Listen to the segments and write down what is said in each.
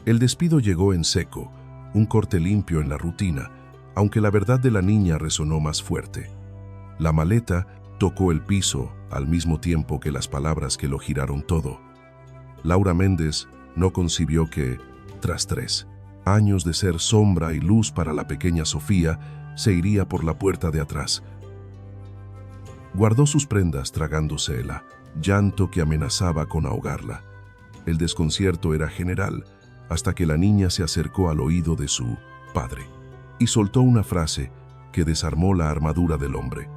El despido llegó en seco, un corte limpio en la rutina, aunque la verdad de la niña resonó más fuerte. La maleta tocó el piso al mismo tiempo que las palabras que lo giraron todo. Laura Méndez no concibió que, tras 3 años de ser sombra y luz para la pequeña Sofía, se iría por la puerta de atrás. Guardó sus prendas tragándose el llanto que amenazaba con ahogarla. El desconcierto era general, hasta que la niña se acercó al oído de su padre y soltó una frase que desarmó la armadura del hombre.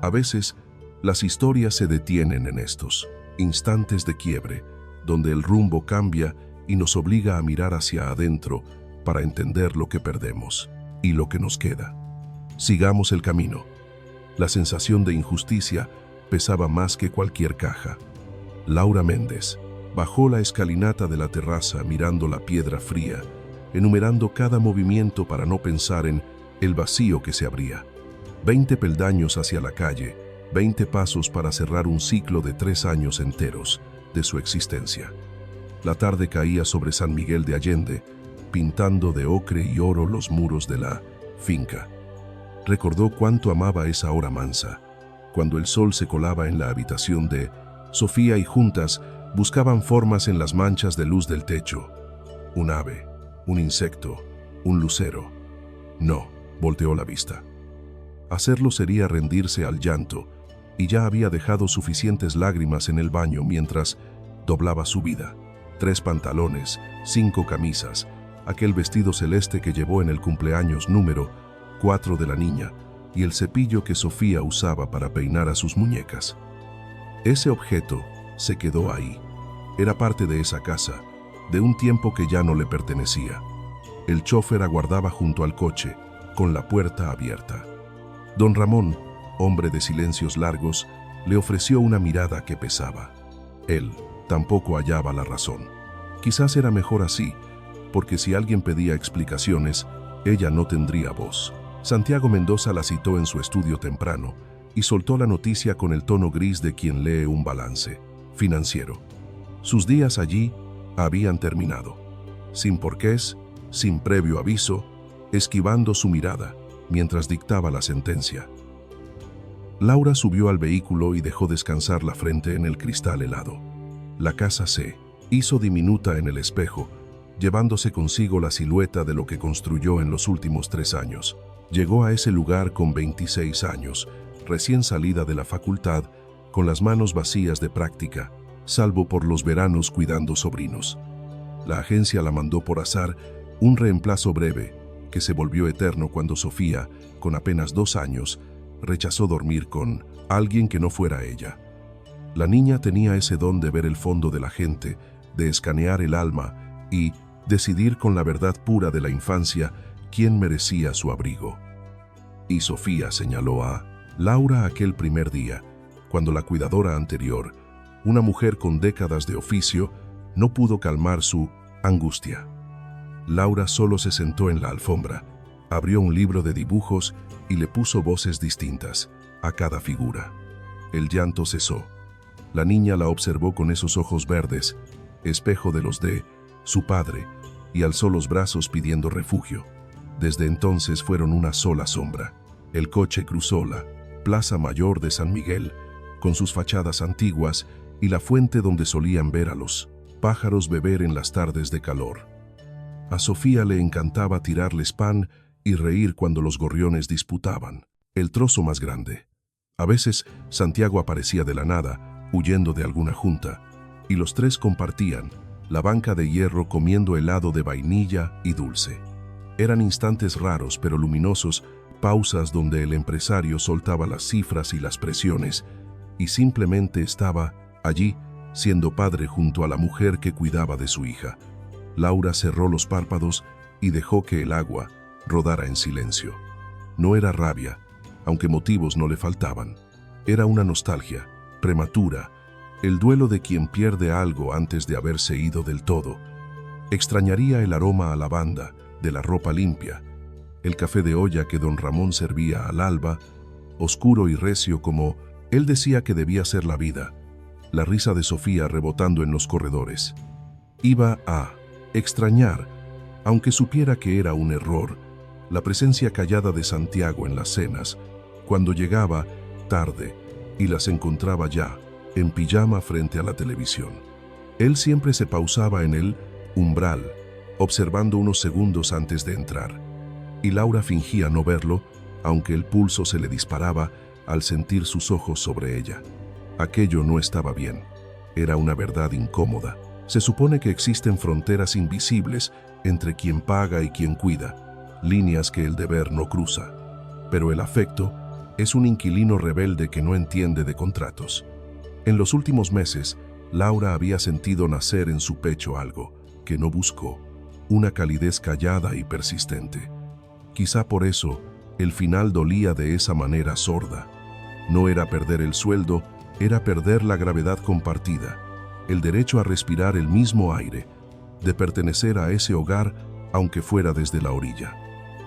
A veces, las historias se detienen en estos instantes de quiebre, donde el rumbo cambia y nos obliga a mirar hacia adentro para entender lo que perdemos y lo que nos queda. Sigamos el camino. La sensación de injusticia pesaba más que cualquier caja. Laura Méndez bajó la escalinata de la terraza mirando la piedra fría, enumerando cada movimiento para no pensar en el vacío que se abría. 20 peldaños hacia la calle, 20 pasos para cerrar un ciclo de 3 años enteros de su existencia. La tarde caía sobre San Miguel de Allende, pintando de ocre y oro los muros de la finca. Recordó cuánto amaba esa hora mansa, cuando el sol se colaba en la habitación de Sofía y juntas buscaban formas en las manchas de luz del techo. Un ave, un insecto, un lucero. No, volteó la vista. Hacerlo sería rendirse al llanto, y ya había dejado suficientes lágrimas en el baño mientras doblaba su vida. 3 pantalones, 5 camisas, aquel vestido celeste que llevó en el cumpleaños número 4 de la niña y el cepillo que Sofía usaba para peinar a sus muñecas. Ese objeto se quedó ahí. Era parte de esa casa, de un tiempo que ya no le pertenecía. El chofer aguardaba junto al coche, con la puerta abierta. Don Ramón, hombre de silencios largos, le ofreció una mirada que pesaba. Él tampoco hallaba la razón. Quizás era mejor así, porque si alguien pedía explicaciones, ella no tendría voz. Santiago Mendoza la citó en su estudio temprano y soltó la noticia con el tono gris de quien lee un balance financiero. Sus días allí habían terminado, sin porqués, sin previo aviso, esquivando su mirada mientras dictaba la sentencia. Laura subió al vehículo y dejó descansar la frente en el cristal helado. La casa se hizo diminuta en el espejo, llevándose consigo la silueta de lo que construyó en los últimos 3 años. Llegó a ese lugar con 26 años, recién salida de la facultad, con las manos vacías de práctica, salvo por los veranos cuidando sobrinos. La agencia la mandó por azar, un reemplazo breve, que se volvió eterno cuando Sofía, con apenas 2 años, rechazó dormir con alguien que no fuera ella. La niña tenía ese don de ver el fondo de la gente, de escanear el alma y decidir con la verdad pura de la infancia quién merecía su abrigo. Y Sofía señaló a Laura aquel primer día, cuando la cuidadora anterior, una mujer con décadas de oficio, no pudo calmar su angustia. Laura solo se sentó en la alfombra, abrió un libro de dibujos y le puso voces distintas a cada figura. El llanto cesó. La niña la observó con esos ojos verdes, espejo de los de su padre, y alzó los brazos pidiendo refugio. Desde entonces fueron una sola sombra. El coche cruzó la Plaza Mayor de San Miguel, con sus fachadas antiguas y la fuente donde solían ver a los pájaros beber en las tardes de calor. A Sofía le encantaba tirarles pan y reír cuando los gorriones disputaban el trozo más grande. A veces Santiago aparecía de la nada, huyendo de alguna junta, y los 3 compartían la banca de hierro comiendo helado de vainilla y dulce. Eran instantes raros pero luminosos, pausas donde el empresario soltaba las cifras y las presiones y simplemente estaba allí, siendo padre junto a la mujer que cuidaba de su hija. Laura cerró los párpados y dejó que el agua rodara en silencio. No era rabia, aunque motivos no le faltaban. Era una nostalgia prematura, el duelo de quien pierde algo antes de haberse ido del todo. Extrañaría el aroma a lavanda de la ropa limpia, el café de olla que don Ramón servía al alba, oscuro y recio como él decía que debía ser la vida, la risa de Sofía rebotando en los corredores. Iba a extrañar, aunque supiera que era un error, la presencia callada de Santiago en las cenas, cuando llegaba tarde y las encontraba ya, en pijama frente a la televisión. Él siempre se pausaba en el umbral, observando unos segundos antes de entrar, y Laura fingía no verlo, aunque el pulso se le disparaba al sentir sus ojos sobre ella. Aquello no estaba bien. Era una verdad incómoda. Se supone que existen fronteras invisibles entre quien paga y quien cuida, líneas que el deber no cruza. Pero el afecto es un inquilino rebelde que no entiende de contratos. En los últimos meses, Laura había sentido nacer en su pecho algo que no buscó, una calidez callada y persistente. Quizá por eso, el final dolía de esa manera sorda. No era perder el sueldo, era perder la gravedad compartida, el derecho a respirar el mismo aire, de pertenecer a ese hogar aunque fuera desde la orilla.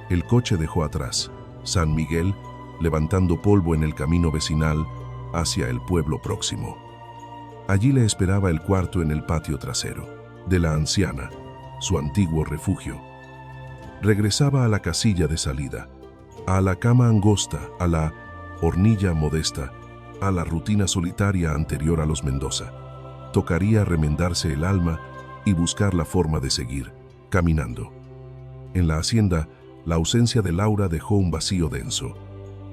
El coche dejó atrás San Miguel, levantando polvo en el camino vecinal hacia el pueblo próximo. Allí le esperaba el cuarto en el patio trasero, de la anciana, su antiguo refugio. Regresaba a la casilla de salida, a la cama angosta, a la hornilla modesta, a la rutina solitaria anterior a los Mendoza. Tocaría remendarse el alma y buscar la forma de seguir, caminando. En la hacienda, la ausencia de Laura dejó un vacío denso.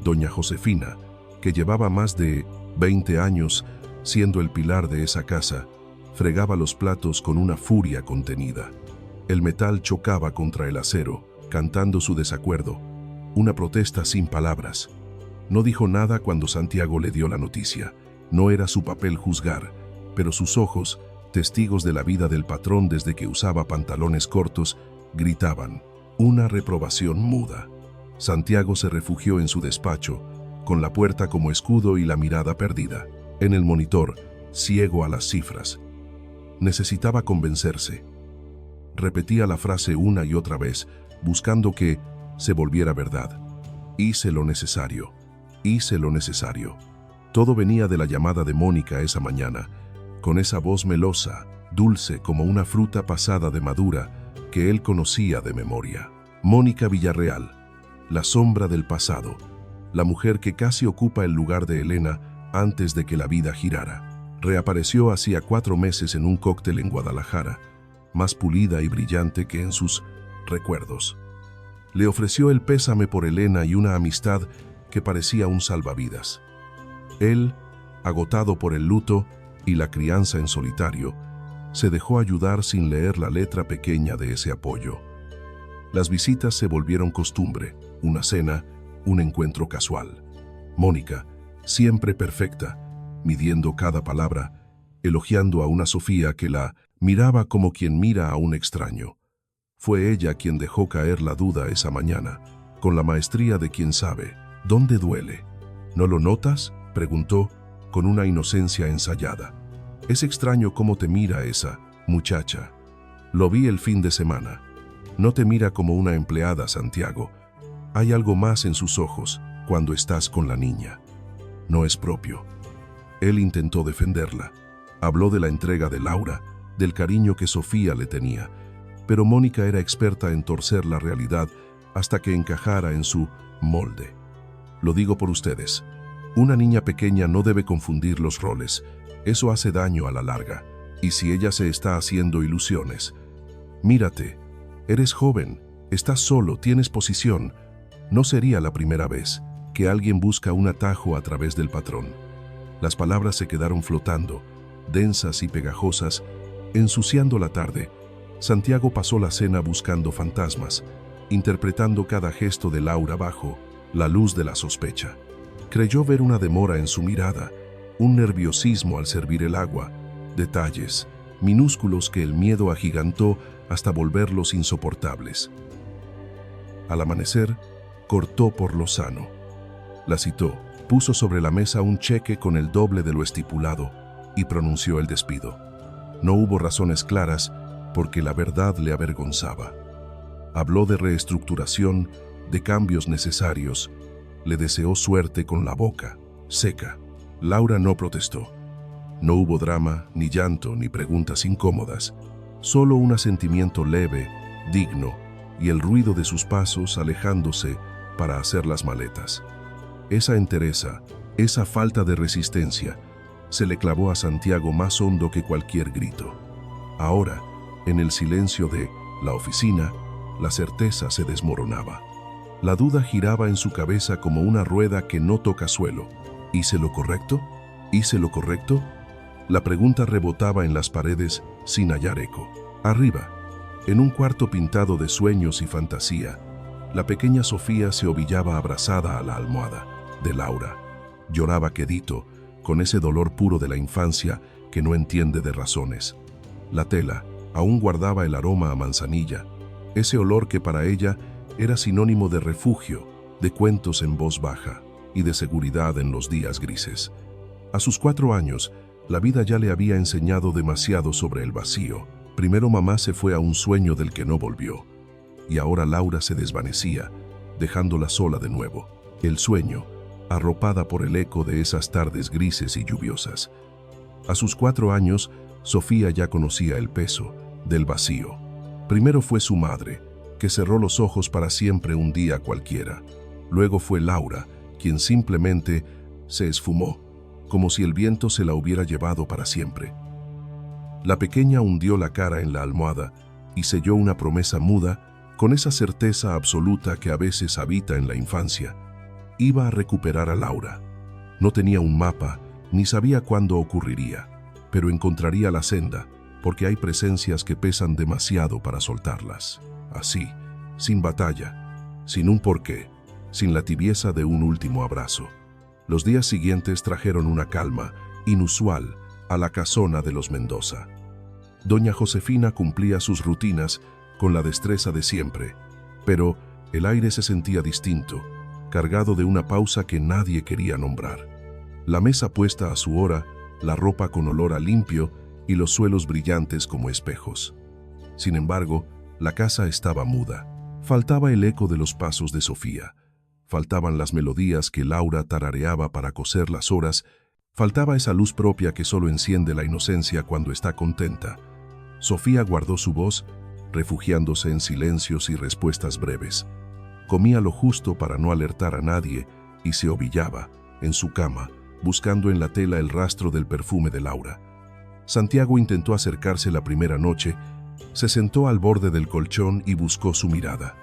Doña Josefina, que llevaba más de 20 años siendo el pilar de esa casa, fregaba los platos con una furia contenida. El metal chocaba contra el acero, cantando su desacuerdo, una protesta sin palabras. No dijo nada cuando Santiago le dio la noticia. No era su papel juzgar, pero sus ojos, testigos de la vida del patrón desde que usaba pantalones cortos, gritaban, una reprobación muda. Santiago se refugió en su despacho, con la puerta como escudo y la mirada perdida. En el monitor, ciego a las cifras. Necesitaba convencerse. Repetía la frase una y otra vez, buscando que se volviera verdad. Hice lo necesario. Hice lo necesario. Todo venía de la llamada de Mónica esa mañana, con esa voz melosa, dulce como una fruta pasada de madura, que él conocía de memoria. Mónica Villarreal, la sombra del pasado, la mujer que casi ocupa el lugar de Elena antes de que la vida girara. Reapareció hacía 4 meses en un cóctel en Guadalajara, más pulida y brillante que en sus recuerdos. Le ofreció el pésame por Elena y una amistad que parecía un salvavidas. Él, agotado por el luto y la crianza en solitario, se dejó ayudar sin leer la letra pequeña de ese apoyo. Las visitas se volvieron costumbre, una cena, un encuentro casual. Mónica, siempre perfecta, midiendo cada palabra, elogiando a una Sofía que la miraba como quien mira a un extraño. Fue ella quien dejó caer la duda esa mañana, con la maestría de quien sabe dónde duele. ¿No lo notas?, preguntó, con una inocencia ensayada. Es extraño cómo te mira esa muchacha. Lo vi el fin de semana. No te mira como una empleada, Santiago. Hay algo más en sus ojos cuando estás con la niña. No es propio. Él intentó defenderla. Habló de la entrega de Laura, del cariño que Sofía le tenía, pero Mónica era experta en torcer la realidad hasta que encajara en su molde. Lo digo por ustedes. Una niña pequeña no debe confundir los roles. Eso hace daño a la larga. Y si ella se está haciendo ilusiones. Mírate, eres joven, estás solo, tienes posición. No sería la primera vez que alguien busca un atajo a través del patrón. Las palabras se quedaron flotando, densas y pegajosas, ensuciando la tarde. Santiago pasó la cena buscando fantasmas, interpretando cada gesto de Laura bajo la luz de la sospecha. Creyó ver una demora en su mirada, un nerviosismo al servir el agua, detalles minúsculos que el miedo agigantó hasta volverlos insoportables. Al amanecer, cortó por lo sano. La citó, puso sobre la mesa un cheque con el doble de lo estipulado y pronunció el despido. No hubo razones claras porque la verdad le avergonzaba. Habló de reestructuración, de cambios necesarios. Le deseó suerte con la boca seca. Laura no protestó. No hubo drama, ni llanto, ni preguntas incómodas. solo un asentimiento leve, digno, y el ruido de sus pasos alejándose para hacer las maletas. Esa entereza, esa falta de resistencia, se le clavó a Santiago más hondo que cualquier grito. Ahora, en el silencio de la oficina, la certeza se desmoronaba. La duda giraba en su cabeza como una rueda que no toca suelo. ¿Hice lo correcto? ¿Hice lo correcto? La pregunta rebotaba en las paredes sin hallar eco. Arriba, en un cuarto pintado de sueños y fantasía, la pequeña Sofía se ovillaba abrazada a la almohada de Laura. Lloraba quedito, con ese dolor puro de la infancia que no entiende de razones. La tela aún guardaba el aroma a manzanilla, ese olor que para ella era sinónimo de refugio, de cuentos en voz baja y de seguridad en los días grises. A sus 4 años, la vida ya le había enseñado demasiado sobre el vacío. Primero mamá se fue a un sueño del que no volvió, y ahora Laura se desvanecía, dejándola sola de nuevo. El sueño, arropada por el eco de esas tardes grises y lluviosas. A sus 4 años, Sofía ya conocía el peso del vacío. Primero fue su madre, que cerró los ojos para siempre un día cualquiera. Luego fue Laura, quien simplemente se esfumó, como si el viento se la hubiera llevado para siempre. La pequeña hundió la cara en la almohada y selló una promesa muda con esa certeza absoluta que a veces habita en la infancia. Iba a recuperar a Laura. No tenía un mapa, ni sabía cuándo ocurriría, pero encontraría la senda, porque hay presencias que pesan demasiado para soltarlas. Así, sin batalla, sin un porqué, sin la tibieza de un último abrazo. Los días siguientes trajeron una calma inusual a la casona de los Mendoza. Doña Josefina cumplía sus rutinas con la destreza de siempre, pero el aire se sentía distinto, cargado de una pausa que nadie quería nombrar. La mesa puesta a su hora, la ropa con olor a limpio y los suelos brillantes como espejos. Sin embargo, la casa estaba muda. Faltaba el eco de los pasos de Sofía. Faltaban las melodías que Laura tarareaba para coser las horas. Faltaba esa luz propia que solo enciende la inocencia cuando está contenta. Sofía guardó su voz, refugiándose en silencios y respuestas breves. Comía lo justo para no alertar a nadie y se ovillaba, en su cama, buscando en la tela el rastro del perfume de Laura. Santiago intentó acercarse la primera noche, se sentó al borde del colchón y buscó su mirada.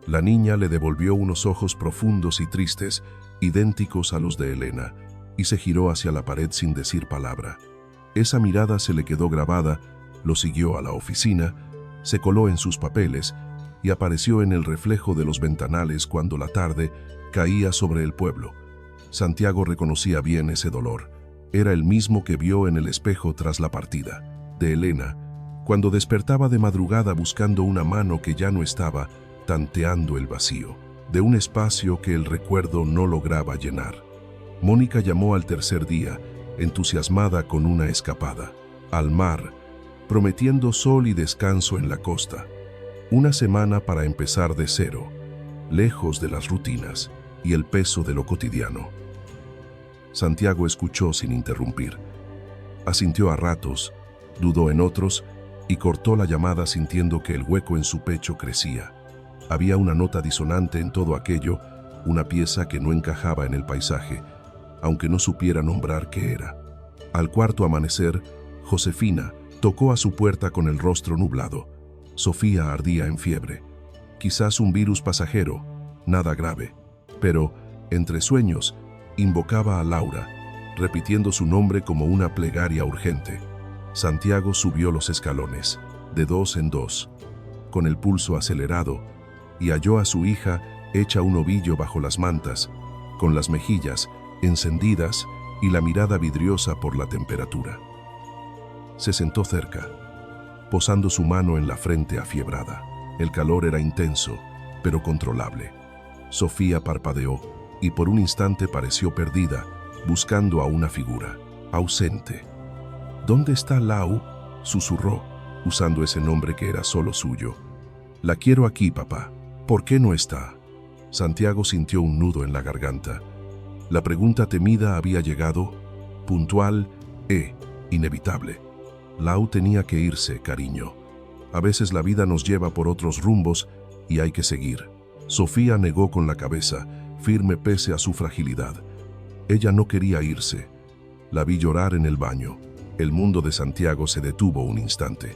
La niña le devolvió unos ojos profundos y tristes, idénticos a los de Elena, y se giró hacia la pared sin decir palabra. Esa mirada se le quedó grabada, lo siguió a la oficina, se coló en sus papeles y apareció en el reflejo de los ventanales cuando la tarde caía sobre el pueblo. Santiago reconocía bien ese dolor. Era el mismo que vio en el espejo tras la partida de Elena, cuando despertaba de madrugada buscando una mano que ya no estaba, tanteando el vacío de un espacio que el recuerdo no lograba llenar. Mónica llamó al tercer día, entusiasmada con una escapada al mar, prometiendo sol y descanso en la costa. Una semana para empezar de cero, lejos de las rutinas y el peso de lo cotidiano. Santiago escuchó sin interrumpir. Asintió a ratos, dudó en otros y cortó la llamada sintiendo que el hueco en su pecho crecía. Había una nota disonante en todo aquello, una pieza que no encajaba en el paisaje, aunque no supiera nombrar qué era. Al cuarto amanecer, Josefina tocó a su puerta con el rostro nublado. Sofía ardía en fiebre. Quizás un virus pasajero, nada grave, pero, entre sueños, invocaba a Laura, repitiendo su nombre como una plegaria urgente. Santiago subió los escalones, de 2 en 2, con el pulso acelerado, y halló a su hija hecha un ovillo bajo las mantas, con las mejillas encendidas y la mirada vidriosa por la temperatura. Se sentó cerca, posando su mano en la frente afiebrada. El calor era intenso, pero controlable. Sofía parpadeó y por un instante pareció perdida, buscando a una figura, ausente. «¿Dónde está Lau?», susurró, usando ese nombre que era solo suyo. «La quiero aquí, papá. ¿Por qué no está?». Santiago sintió un nudo en la garganta. La pregunta temida había llegado, puntual e inevitable. Lau tenía que irse, cariño. A veces la vida nos lleva por otros rumbos y hay que seguir. Sofía negó con la cabeza, firme pese a su fragilidad. Ella no quería irse. La vi llorar en el baño. El mundo de Santiago se detuvo un instante.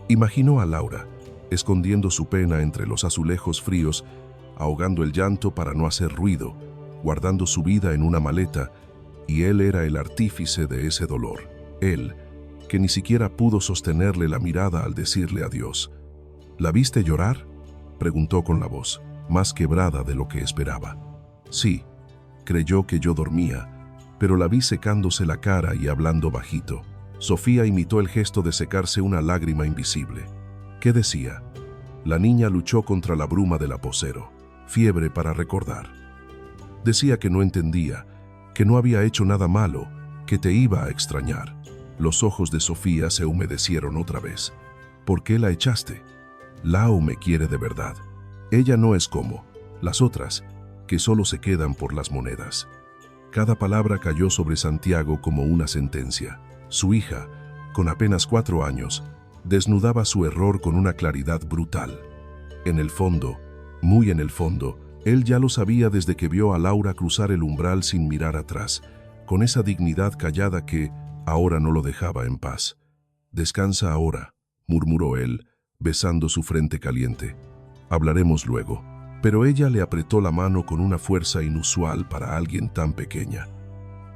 Imaginó a Laura, escondiendo su pena entre los azulejos fríos, ahogando el llanto para no hacer ruido, guardando su vida en una maleta, y él era el artífice de ese dolor. Él, que ni siquiera pudo sostenerle la mirada al decirle adiós. ¿La viste llorar?, preguntó con la voz, más quebrada de lo que esperaba. Sí, creyó que yo dormía, pero la vi secándose la cara y hablando bajito. Sofía imitó el gesto de secarse una lágrima invisible. ¿Qué decía? La niña luchó contra la bruma del aposero, fiebre para recordar. Decía que no entendía, que no había hecho nada malo, que te iba a extrañar. Los ojos de Sofía se humedecieron otra vez. ¿Por qué la echaste? Lau me quiere de verdad. Ella no es como las otras, que solo se quedan por las monedas. Cada palabra cayó sobre Santiago como una sentencia. Su hija, con apenas 4 años, desnudaba su error con una claridad brutal. En el fondo, muy en el fondo, él ya lo sabía desde que vio a Laura cruzar el umbral sin mirar atrás, con esa dignidad callada que ahora no lo dejaba en paz. «Descansa ahora», murmuró él, besando su frente caliente. «Hablaremos luego». Pero ella le apretó la mano con una fuerza inusual para alguien tan pequeña.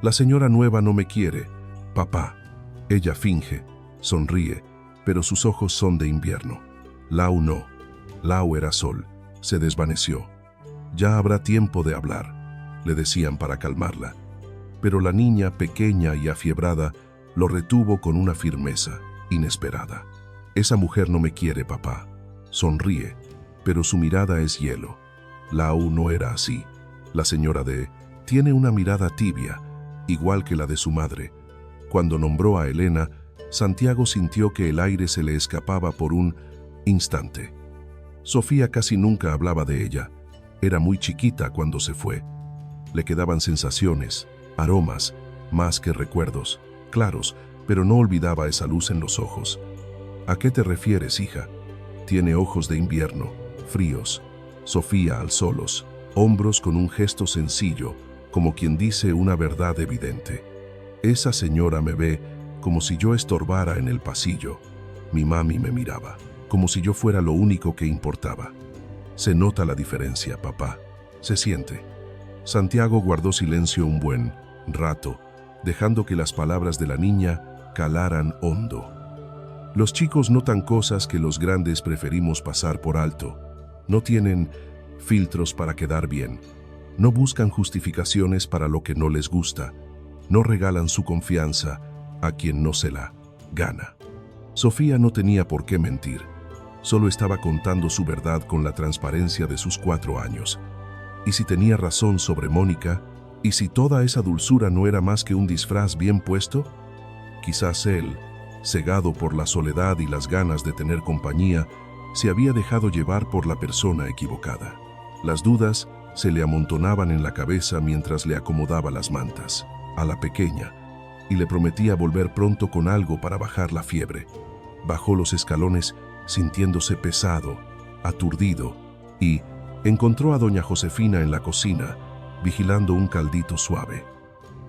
«La señora nueva no me quiere, papá». Ella finge, sonríe, pero sus ojos son de invierno. Lau no. Lau era sol. Se desvaneció. «Ya habrá tiempo de hablar», le decían para calmarla. Pero la niña, pequeña y afiebrada, lo retuvo con una firmeza inesperada. «Esa mujer no me quiere, papá». Sonríe, pero su mirada es hielo. Lau no era así. La señora D tiene una mirada tibia, igual que la de su madre. Cuando nombró a Elena, Santiago sintió que el aire se le escapaba por un instante. Sofía casi nunca hablaba de ella. Era muy chiquita cuando se fue. Le quedaban sensaciones, aromas, más que recuerdos, claros, pero no olvidaba esa luz en los ojos. «¿A qué te refieres, hija?» Tiene ojos de invierno, fríos. Sofía alzó los hombros con un gesto sencillo, como quien dice una verdad evidente. «Esa señora me ve como si yo estorbara en el pasillo». Mi mami me miraba, como si yo fuera lo único que importaba. «Se nota la diferencia, papá. Se siente». Santiago guardó silencio un buen rato, dejando que las palabras de la niña calaran hondo. Los chicos notan cosas que los grandes preferimos pasar por alto. No tienen filtros para quedar bien. No buscan justificaciones para lo que no les gusta. No regalan su confianza a quien no se la gana. Sofía no tenía por qué mentir. Solo estaba contando su verdad con la transparencia de sus 4 años. ¿Y si tenía razón sobre Mónica? ¿Y si toda esa dulzura no era más que un disfraz bien puesto? Quizás él, cegado por la soledad y las ganas de tener compañía, se había dejado llevar por la persona equivocada. Las dudas se le amontonaban en la cabeza mientras le acomodaba las mantas a la pequeña y le prometía volver pronto con algo para bajar la fiebre. Bajó los escalones sintiéndose pesado, aturdido, y encontró a doña Josefina en la cocina, vigilando un caldito suave.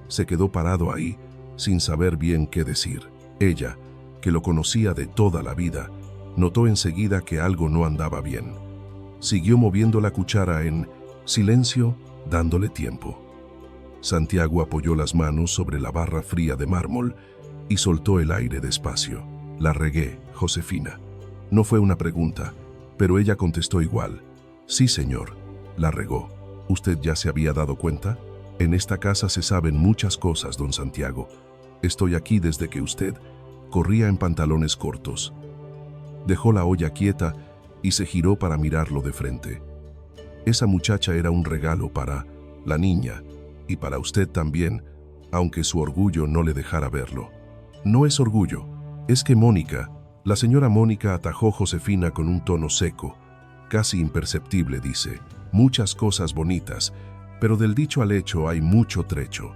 Se quedó parado ahí, sin saber bien qué decir. Ella, que lo conocía de toda la vida, notó enseguida que algo no andaba bien. Siguió moviendo la cuchara en silencio, dándole tiempo. Santiago apoyó las manos sobre la barra fría de mármol y soltó el aire despacio. «La regué, Josefina». No fue una pregunta, pero ella contestó igual. «Sí, señor, la regó. ¿Usted ya se había dado cuenta? En esta casa se saben muchas cosas, don Santiago. Estoy aquí desde que usted corría en pantalones cortos». Dejó la olla quieta y se giró para mirarlo de frente. «Esa muchacha era un regalo para la niña y para usted también, aunque su orgullo no le dejara verlo». «No es orgullo, es que Mónica», la señora Mónica atajó Josefina con un tono seco, casi imperceptible, dice, «muchas cosas bonitas, pero del dicho al hecho hay mucho trecho».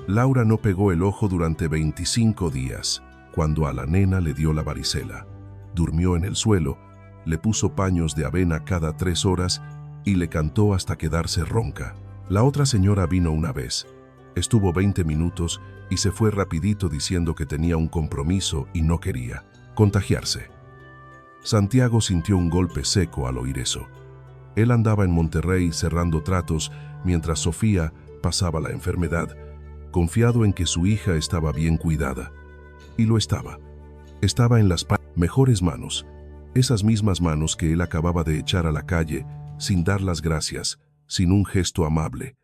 Laura no pegó el ojo durante 25 días. cuando a la nena le dio la varicela. Durmió en el suelo, le puso paños de avena cada 3 horas y le cantó hasta quedarse ronca. La otra señora vino una vez. Estuvo 20 minutos y se fue rapidito diciendo que tenía un compromiso y no quería contagiarse. Santiago sintió un golpe seco al oír eso. Él andaba en Monterrey cerrando tratos mientras Sofía pasaba la enfermedad, confiado en que su hija estaba bien cuidada. Y lo estaba. Estaba en las mejores manos, esas mismas manos que él acababa de echar a la calle sin dar las gracias, sin un gesto amable.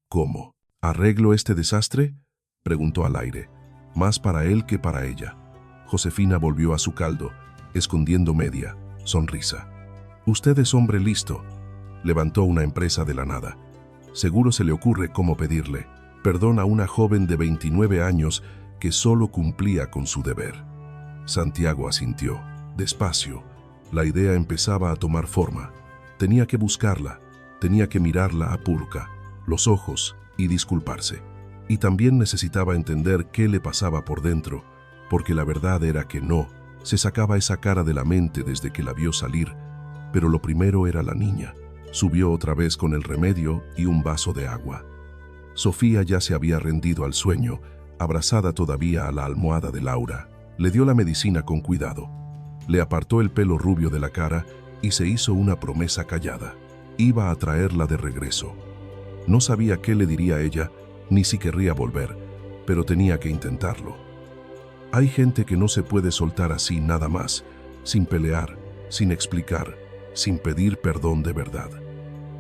¿Cómo? ¿Arreglo este desastre?, preguntó al aire, más para él que para ella. Josefina volvió a su caldo, escondiendo media sonrisa. Usted es hombre listo. Levantó una empresa de la nada. Seguro se le ocurre cómo pedirle perdón a una joven de 29 años que solo cumplía con su deber. Santiago asintió, despacio. La idea empezaba a tomar forma. Tenía que buscarla, tenía que mirarla a Purka, los ojos, y disculparse. Y también necesitaba entender qué le pasaba por dentro, porque la verdad era que no, se sacaba esa cara de la mente desde que la vio salir, pero lo primero era la niña. Subió otra vez con el remedio y un vaso de agua. Sofía ya se había rendido al sueño, abrazada todavía a la almohada de Laura. Le dio la medicina con cuidado. Le apartó el pelo rubio de la cara y se hizo una promesa callada. Iba a traerla de regreso. No sabía qué le diría ella, ni si querría volver, pero tenía que intentarlo. Hay gente que no se puede soltar así nada más, sin pelear, sin explicar, sin pedir perdón de verdad.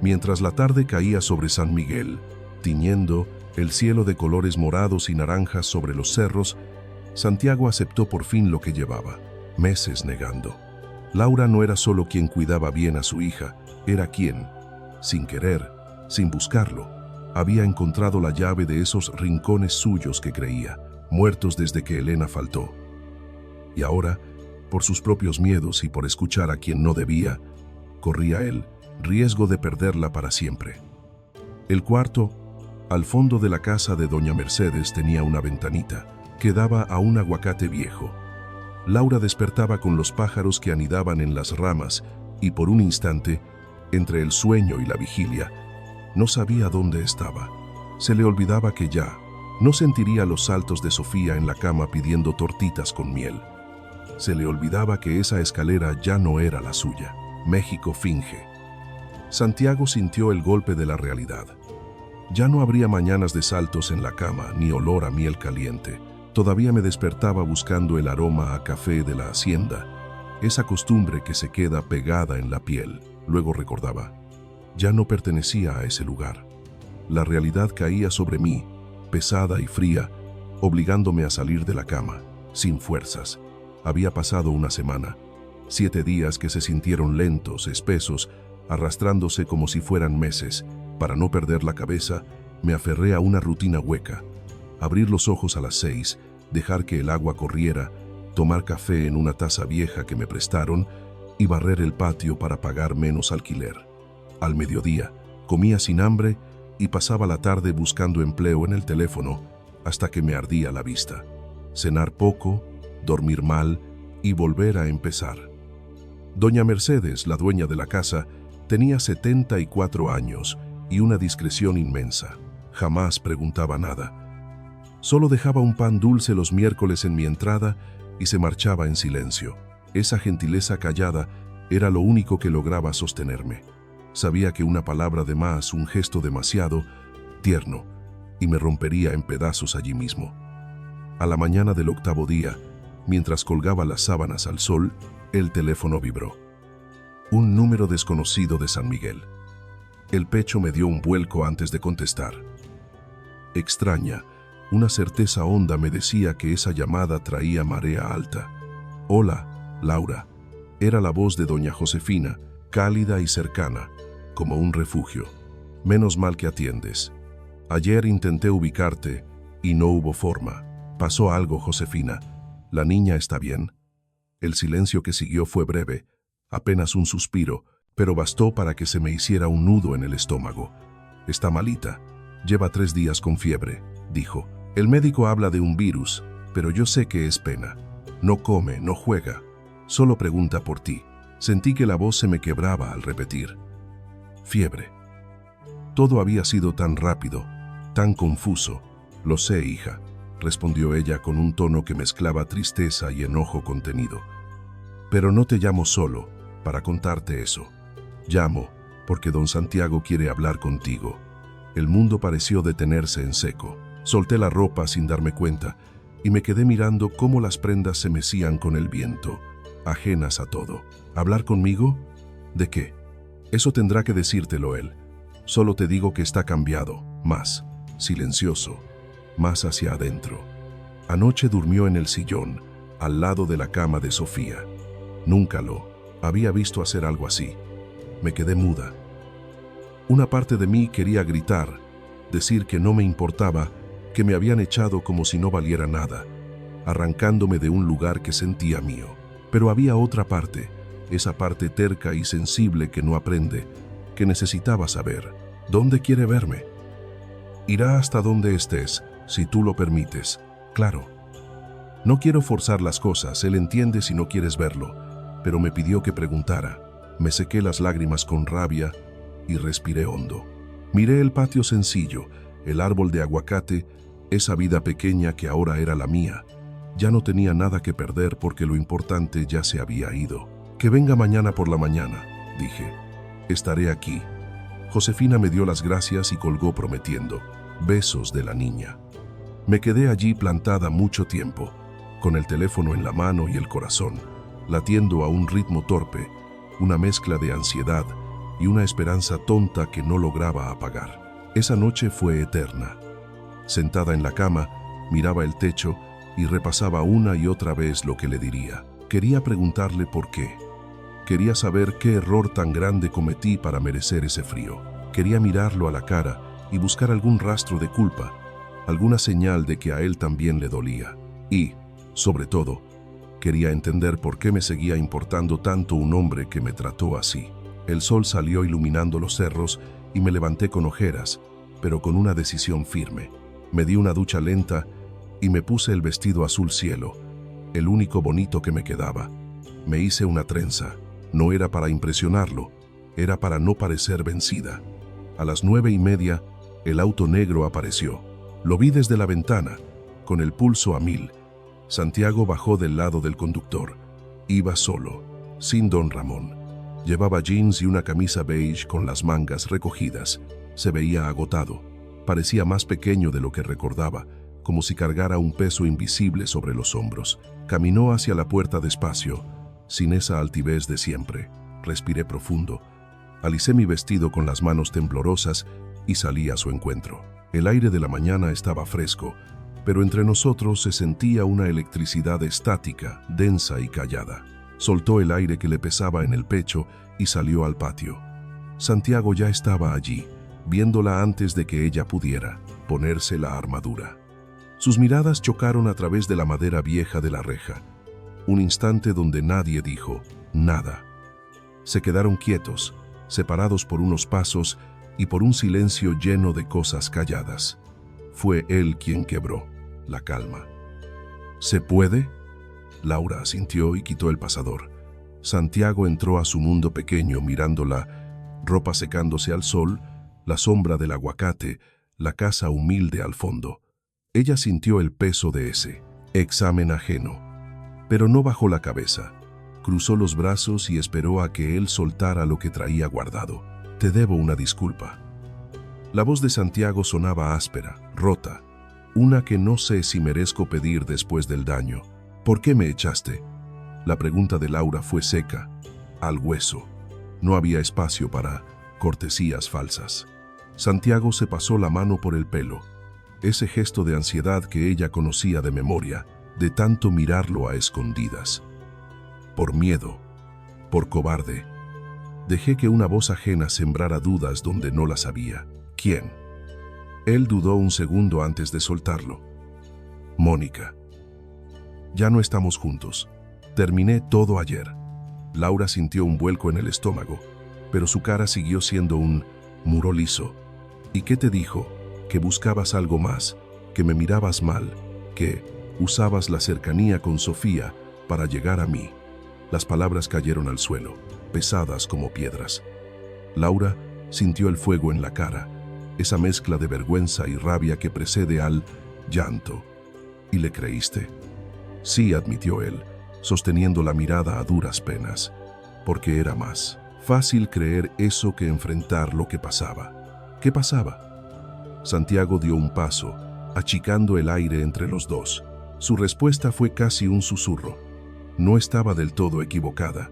Mientras la tarde caía sobre San Miguel, tiñendo el cielo de colores morados y naranjas sobre los cerros, Santiago aceptó por fin lo que llevaba, meses negando. Laura no era solo quien cuidaba bien a su hija, era quien, sin querer, sin buscarlo, había encontrado la llave de esos rincones suyos que creía, muertos desde que Elena faltó. Y ahora, por sus propios miedos y por escuchar a quien no debía, corría él riesgo de perderla para siempre. El cuarto, al fondo de la casa de doña Mercedes, tenía una ventanita que daba a un aguacate viejo. Laura despertaba con los pájaros que anidaban en las ramas y por un instante, entre el sueño y la vigilia, no sabía dónde estaba. Se le olvidaba que ya no sentiría los saltos de Sofía en la cama pidiendo tortitas con miel. Se le olvidaba que esa escalera ya no era la suya. México finge. Santiago sintió el golpe de la realidad. Ya no habría mañanas de saltos en la cama ni olor a miel caliente. Todavía me despertaba buscando el aroma a café de la hacienda, esa costumbre que se queda pegada en la piel. Luego recordaba, ya no pertenecía a ese lugar. La realidad caía sobre mí, pesada y fría, obligándome a salir de la cama, sin fuerzas. Había pasado una semana, 7 días que se sintieron lentos, espesos, arrastrándose como si fueran meses. Para no perder la cabeza, me aferré a una rutina hueca. Abrir los ojos a las 6, dejar que el agua corriera, tomar café en una taza vieja que me prestaron y barrer el patio para pagar menos alquiler. Al mediodía, comía sin hambre y pasaba la tarde buscando empleo en el teléfono hasta que me ardía la vista. Cenar poco, dormir mal y volver a empezar. Doña Mercedes, la dueña de la casa, tenía 74 años y una discreción inmensa. Jamás preguntaba nada. Solo dejaba un pan dulce los miércoles en mi entrada y se marchaba en silencio. Esa gentileza callada era lo único que lograba sostenerme. Sabía que una palabra de más, un gesto demasiado tierno, y me rompería en pedazos allí mismo. A la mañana del 8º día, mientras colgaba las sábanas al sol, el teléfono vibró. Un número desconocido de San Miguel. El pecho me dio un vuelco antes de contestar. Extraña, una certeza honda me decía que esa llamada traía marea alta. Hola, Laura. Era la voz de doña Josefina, cálida y cercana, como un refugio. Menos mal que atiendes. Ayer intenté ubicarte y no hubo forma. ¿Pasó algo, Josefina? ¿La niña está bien? El silencio que siguió fue breve, apenas un suspiro, pero bastó para que se me hiciera un nudo en el estómago. Está malita. Lleva 3 días con fiebre, dijo. El médico habla de un virus, pero yo sé que es pena. No come, no juega, solo pregunta por ti. Sentí que la voz se me quebraba al repetir. Fiebre. Todo había sido tan rápido, tan confuso. Lo sé, hija, respondió ella con un tono que mezclaba tristeza y enojo contenido. Pero no te llamo solo para contarte eso. Llamo porque don Santiago quiere hablar contigo. El mundo pareció detenerse en seco. Solté la ropa sin darme cuenta y me quedé mirando cómo las prendas se mecían con el viento, ajenas a todo. ¿Hablar conmigo? ¿De qué? Eso tendrá que decírtelo él. Solo te digo que está cambiado, más silencioso, más hacia adentro. Anoche durmió en el sillón, al lado de la cama de Sofía. Nunca lo había visto hacer algo así. Me quedé muda. Una parte de mí quería gritar, decir que no me importaba, que me habían echado como si no valiera nada, arrancándome de un lugar que sentía mío. Pero había otra parte, esa parte terca y sensible que no aprende, que necesitaba saber. ¿Dónde quiere verme? Irá hasta donde estés, si tú lo permites. Claro. No quiero forzar las cosas, él entiende si no quieres verlo, pero me pidió que preguntara. Me sequé las lágrimas con rabia y respiré hondo. Miré el patio sencillo, el árbol de aguacate, esa vida pequeña que ahora era la mía. Ya no tenía nada que perder porque lo importante ya se había ido. Que venga mañana por la mañana, dije. Estaré aquí. Josefina me dio las gracias y colgó prometiendo. Besos de la niña. Me quedé allí plantada mucho tiempo, con el teléfono en la mano y el corazón, latiendo a un ritmo torpe, una mezcla de ansiedad y una esperanza tonta que no lograba apagar. Esa noche fue eterna. Sentada en la cama, miraba el techo y repasaba una y otra vez lo que le diría. Quería preguntarle por qué. Quería saber qué error tan grande cometí para merecer ese frío. Quería mirarlo a la cara y buscar algún rastro de culpa, alguna señal de que a él también le dolía. Y, sobre todo, quería entender por qué me seguía importando tanto un hombre que me trató así. El sol salió iluminando los cerros y me levanté con ojeras, pero con una decisión firme. Me di una ducha lenta y me puse el vestido azul cielo, el único bonito que me quedaba. Me hice una trenza. No era para impresionarlo, era para no parecer vencida. A las 9:30, el auto negro apareció. Lo vi desde la ventana, con el pulso a 1000. Santiago bajó del lado del conductor. Iba solo, sin don Ramón. Llevaba jeans y una camisa beige con las mangas recogidas. Se veía agotado. Parecía más pequeño de lo que recordaba, como si cargara un peso invisible sobre los hombros. Caminó hacia la puerta despacio, sin esa altivez de siempre. Respiré profundo. Alicé mi vestido con las manos temblorosas y salí a su encuentro. El aire de la mañana estaba fresco, pero entre nosotros se sentía una electricidad estática, densa y callada. Soltó el aire que le pesaba en el pecho y salió al patio. Santiago ya estaba allí, viéndola antes de que ella pudiera ponerse la armadura. Sus miradas chocaron a través de la madera vieja de la reja. Un instante donde nadie dijo nada. Se quedaron quietos, separados por unos pasos y por un silencio lleno de cosas calladas. Fue él quien quebró la calma. ¿Se puede? Laura asintió y quitó el pasador. Santiago entró a su mundo pequeño mirando la ropa secándose al sol, la sombra del aguacate, la casa humilde al fondo. Ella sintió el peso de ese examen ajeno, pero no bajó la cabeza. Cruzó los brazos y esperó a que él soltara lo que traía guardado. Te debo una disculpa. La voz de Santiago sonaba áspera, rota, una que no sé si merezco pedir después del daño. ¿Por qué me echaste? La pregunta de Laura fue seca, al hueso. No había espacio para cortesías falsas. Santiago se pasó la mano por el pelo, ese gesto de ansiedad que ella conocía de memoria, de tanto mirarlo a escondidas. Por miedo, por cobarde, dejé que una voz ajena sembrara dudas donde no las había. ¿Quién? Él dudó un segundo antes de soltarlo. Mónica. Ya no estamos juntos. Terminé todo ayer. Laura sintió un vuelco en el estómago, pero su cara siguió siendo un muro liso. ¿Y qué te dijo? Que buscabas algo más, que me mirabas mal, que usabas la cercanía con Sofía para llegar a mí. Las palabras cayeron al suelo, pesadas como piedras. Laura sintió el fuego en la cara, esa mezcla de vergüenza y rabia que precede al llanto. ¿Y le creíste? Sí, admitió él, sosteniendo la mirada a duras penas, porque era más fácil creer eso que enfrentar lo que pasaba. ¿Qué pasaba? Santiago dio un paso, achicando el aire entre los dos. Su respuesta fue casi un susurro. No estaba del todo equivocada.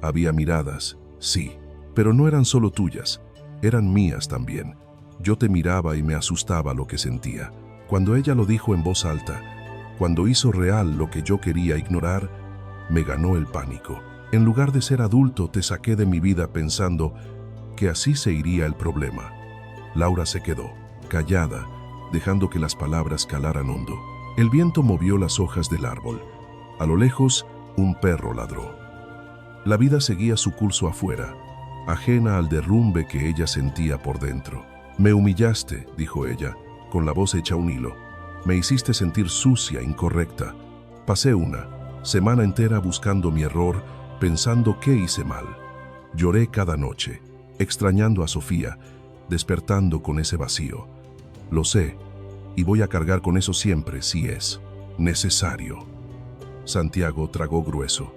Había miradas, sí, pero no eran solo tuyas, eran mías también. Yo te miraba y me asustaba lo que sentía. Cuando ella lo dijo en voz alta, cuando hizo real lo que yo quería ignorar, me ganó el pánico. En lugar de ser adulto, te saqué de mi vida pensando que así se iría el problema. Laura se quedó, callada, dejando que las palabras calaran hondo. El viento movió las hojas del árbol. A lo lejos, un perro ladró. La vida seguía su curso afuera, ajena al derrumbe que ella sentía por dentro. Me humillaste, dijo ella, con la voz hecha un hilo. Me hiciste sentir sucia, incorrecta. Pasé una semana entera buscando mi error, pensando qué hice mal. Lloré cada noche, extrañando a Sofía, despertando con ese vacío. Lo sé, y voy a cargar con eso siempre si es necesario. Santiago tragó grueso.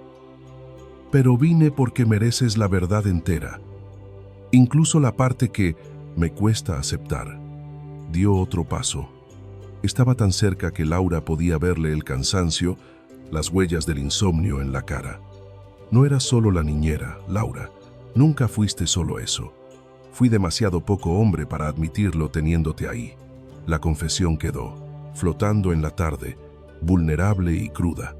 Pero vine porque mereces la verdad entera, incluso la parte que me cuesta aceptar. Dio otro paso. Estaba tan cerca que Laura podía verle el cansancio, las huellas del insomnio en la cara. No eras solo la niñera, Laura. Nunca fuiste solo eso. Fui demasiado poco hombre para admitirlo teniéndote ahí. La confesión quedó, flotando en la tarde, vulnerable y cruda.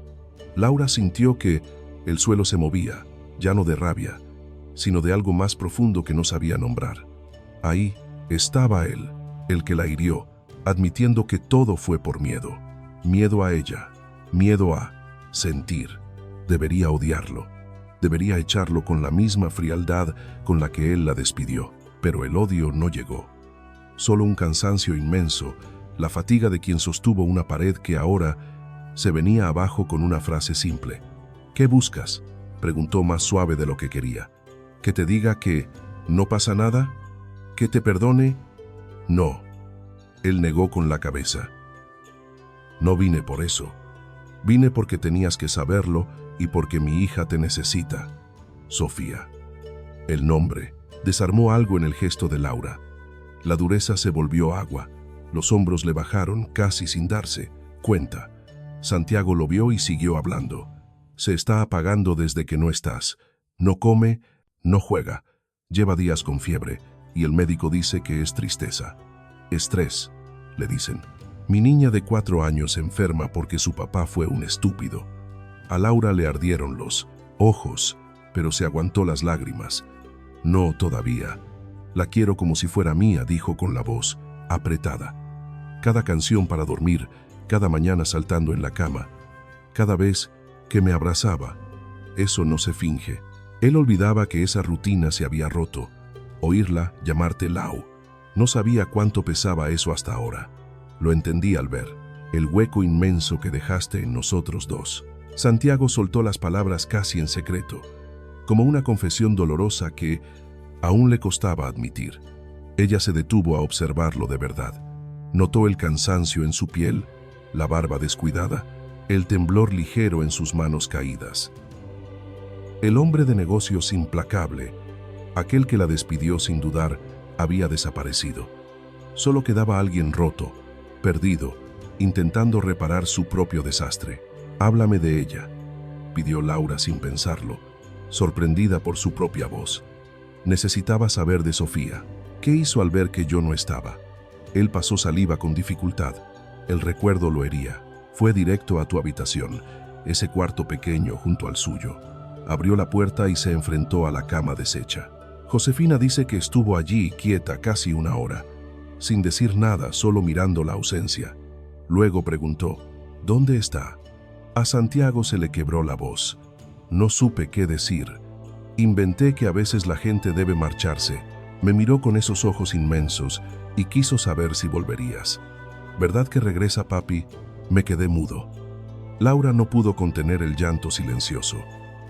Laura sintió que el suelo se movía, ya no de rabia, sino de algo más profundo que no sabía nombrar. Ahí estaba él, el que la hirió, admitiendo que todo fue por miedo. Miedo a ella, miedo a sentir. Debería odiarlo. Debería echarlo con la misma frialdad con la que él la despidió, pero el odio no llegó. Solo un cansancio inmenso, la fatiga de quien sostuvo una pared que ahora se venía abajo con una frase simple. ¿Qué buscas?, preguntó más suave de lo que quería. ¿Que te diga que no pasa nada? ¿Que te perdone? No. Él negó con la cabeza. No vine por eso. Vine porque tenías que saberlo y porque mi hija te necesita. Sofía. El nombre desarmó algo en el gesto de Laura. La dureza se volvió agua. Los hombros le bajaron casi sin darse cuenta. Santiago lo vio y siguió hablando. Se está apagando desde que no estás. No come, no juega. Lleva días con fiebre y el médico dice que es tristeza. Estrés, le dicen. Mi niña de 4 años enferma porque su papá fue un estúpido. A Laura le ardieron los ojos, pero se aguantó las lágrimas. No todavía. La quiero como si fuera mía, dijo con la voz apretada. Cada canción para dormir, cada mañana saltando en la cama, cada vez que me abrazaba. Eso no se finge. Él olvidaba que esa rutina se había roto. Oírla llamarte Lau. No sabía cuánto pesaba eso hasta ahora. Lo entendí al ver el hueco inmenso que dejaste en nosotros dos. Santiago soltó las palabras casi en secreto, como una confesión dolorosa que aún le costaba admitir. Ella se detuvo a observarlo de verdad. Notó el cansancio en su piel, la barba descuidada, el temblor ligero en sus manos caídas. El hombre de negocios implacable, aquel que la despidió sin dudar, había desaparecido. Solo quedaba alguien roto, perdido, intentando reparar su propio desastre. «Háblame de ella», pidió Laura sin pensarlo, sorprendida por su propia voz. Necesitaba saber de Sofía. ¿Qué hizo al ver que yo no estaba? Él pasó saliva con dificultad. El recuerdo lo hería. Fue directo a tu habitación, ese cuarto pequeño junto al suyo. Abrió la puerta y se enfrentó a la cama deshecha. Josefina dice que estuvo allí quieta casi 1 hora, sin decir nada, solo mirando la ausencia. Luego preguntó, ¿dónde está? A Santiago se le quebró la voz. No supe qué decir. Inventé que a veces la gente debe marcharse. Me miró con esos ojos inmensos y quiso saber si volverías. ¿Verdad que regresa, papi? Me quedé mudo. Laura no pudo contener el llanto silencioso.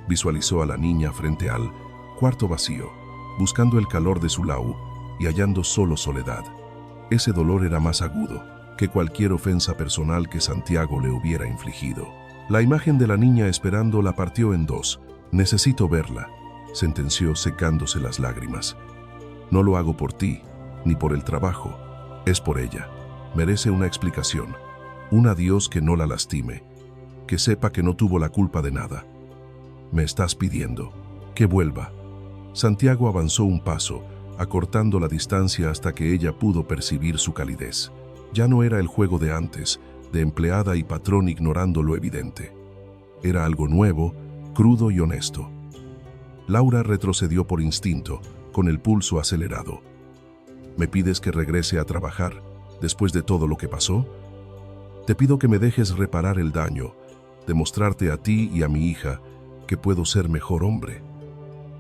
Visualizó a la niña frente al cuarto vacío, buscando el calor de su lau y hallando solo soledad. Ese dolor era más agudo que cualquier ofensa personal que Santiago le hubiera infligido. La imagen de la niña esperando la partió en dos. «Necesito verla», sentenció secándose las lágrimas. «No lo hago por ti, ni por el trabajo. Es por ella. Merece una explicación. Un adiós que no la lastime. Que sepa que no tuvo la culpa de nada. Me estás pidiendo que vuelva». Santiago avanzó un paso, acortando la distancia hasta que ella pudo percibir su calidez. Ya no era el juego de antes, de empleada y patrón ignorando lo evidente. Era algo nuevo, crudo y honesto. Laura retrocedió por instinto, con el pulso acelerado. «¿Me pides que regrese a trabajar, después de todo lo que pasó? Te pido que me dejes reparar el daño, demostrarte a ti y a mi hija que puedo ser mejor hombre».